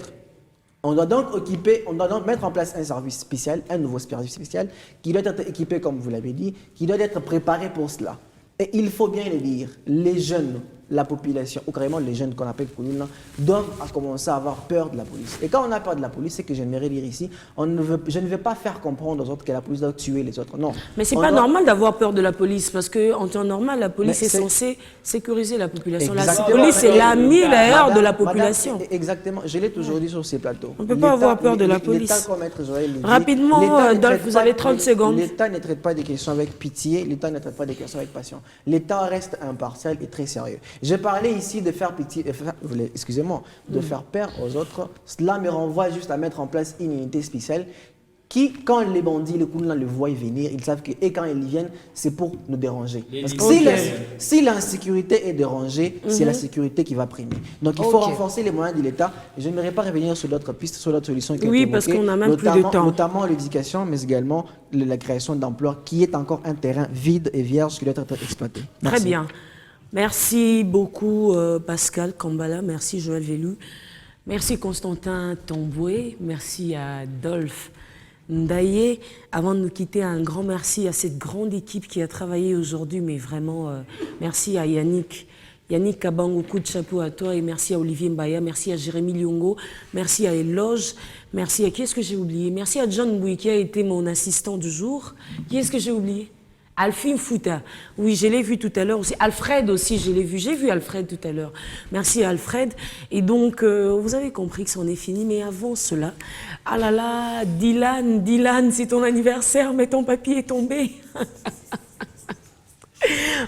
On doit donc mettre en place un service spécial, un nouveau service spécial, qui doit être équipé, comme vous l'avez dit, qui doit être préparé pour cela. Et il faut bien le dire, les jeunes, la population, ou carrément les jeunes qu'on appelle Kuluna, doivent commencer à avoir peur de la police. Et quand on a peur de la police, c'est que j'aimerais dire ici, je ne veux pas faire comprendre aux autres que la police doit tuer les autres. Non. Mais c'est pas normal d'avoir peur de la police, parce qu'en temps normal, la police est censée sécuriser la population. Exactement. La police est l'ami d'ailleurs de la population. Madame, exactement, je l'ai toujours dit sur ces plateaux. On ne peut pas avoir peur de la police. Rapidement, Dolph, vous avez 30 secondes. L'État ne traite pas des questions avec pitié, l'État ne traite pas des questions avec passion. L'État reste impartial et très sérieux. J'ai parlé ici de faire pitié, excusez-moi, de faire peur aux autres. Cela me renvoie juste à mettre en place une unité spéciale qui, quand les bandits, les Kuluna le voient venir, ils savent que, et quand ils viennent, c'est pour nous déranger. Parce que si l'insécurité est dérangée, c'est la sécurité qui va primer. Donc il faut renforcer les moyens de l'État. Je n'aimerais pas revenir sur d'autres pistes, sur d'autres solutions qui ont été évoquées, parce qu'on a même plus de temps. Notamment l'éducation, mais également la création d'emplois, qui est encore un terrain vide et vierge qui doit être exploité. Merci. Très bien. Merci beaucoup Pascal Kambala, merci Joël Vélu, merci Constantin Tamboué, merci à Dolph Ndaye. Avant de nous quitter, un grand merci à cette grande équipe qui a travaillé aujourd'hui, mais vraiment merci à Yannick Kabango, coup de chapeau à toi, et merci à Olivier Mbaya, merci à Jérémy Liongo, merci à Eloge, merci à qui est-ce que j'ai oublié? Merci à John Bouy qui a été mon assistant du jour. Qui est-ce que j'ai oublié? Alphine Fouta, oui, je l'ai vu tout à l'heure aussi. Alfred aussi, je l'ai vu. J'ai vu Alfred tout à l'heure. Merci à Alfred. Et donc, vous avez compris que c'en est fini. Mais avant cela, ah là là, Dylan, c'est ton anniversaire, mais ton papier est tombé.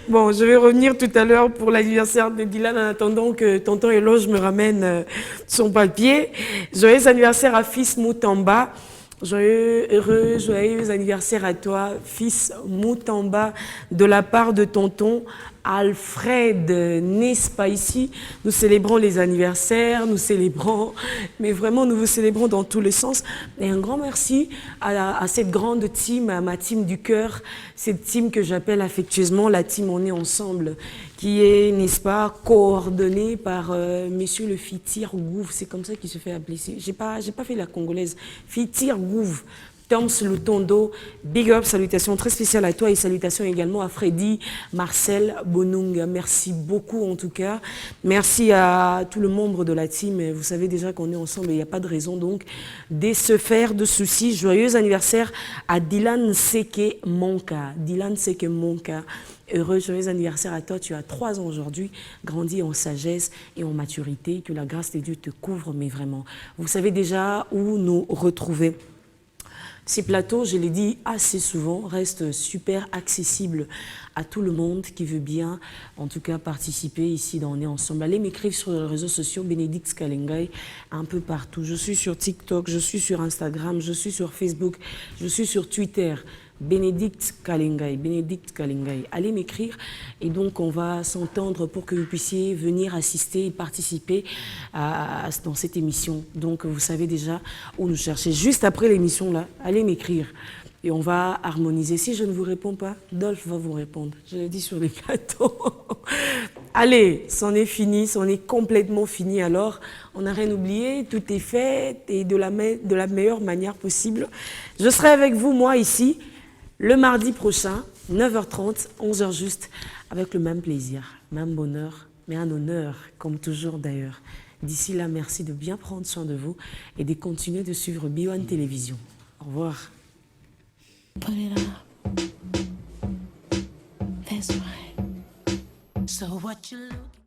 Bon, je vais revenir tout à l'heure pour l'anniversaire de Dylan en attendant que tonton Eloge me ramène son papier. Joyeux anniversaire à fils Moutamba. Joyeux anniversaire à toi, fils Moutamba, de la part de tonton Alfred. N'est-ce pas ici? Nous célébrons les anniversaires, nous célébrons, mais vraiment nous vous célébrons dans tous les sens. Et un grand merci à cette grande team, à ma team du cœur, cette team que j'appelle affectueusement la team On est ensemble, qui est, n'est-ce pas, coordonnée par monsieur le Fitir Gouv, c'est comme ça qu'il se fait appeler. J'ai pas fait la congolaise. Fitir Gouv. Toms Lutondo, big up, salutations très spéciales à toi et salutations également à Freddy, Marcel, Bonunga. Merci beaucoup en tout cas. Merci à tous les membres de la team. Vous savez déjà qu'on est ensemble et il n'y a pas de raison donc de se faire de soucis. Joyeux anniversaire à Dylan Seke Monka. Dylan Seke Monka. Heureux, joyeux anniversaire à toi. Tu as 3 ans aujourd'hui, grandi en sagesse et en maturité. Que la grâce de Dieu te couvre, mais vraiment. Vous savez déjà où nous retrouver. Ces plateaux, je l'ai dit assez souvent, restent super accessibles à tout le monde qui veut bien, en tout cas, participer ici dans On est ensemble. Allez m'écrire sur les réseaux sociaux, Bénédicte Kalengai, un peu partout. Je suis sur TikTok, je suis sur Instagram, je suis sur Facebook, je suis sur Twitter. Bénédicte Kalengai, Bénédicte Kalengai. Allez m'écrire et donc on va s'entendre pour que vous puissiez venir assister et participer dans cette émission. Donc vous savez déjà où nous chercher. Juste après l'émission là, allez m'écrire et on va harmoniser. Si je ne vous réponds pas, Dolph va vous répondre. Je l'ai dit sur les plateaux. Allez, c'en est fini, c'en est complètement fini. Alors, on n'a rien oublié, tout est fait et de la meilleure manière possible. Je serai avec vous, moi, ici, le mardi prochain, 9h30, 11h juste, avec le même plaisir, même bonheur, mais un honneur, comme toujours d'ailleurs. D'ici là, merci de bien prendre soin de vous et de continuer de suivre B1 Télévision. Au revoir. Put it up. That's right. So what you look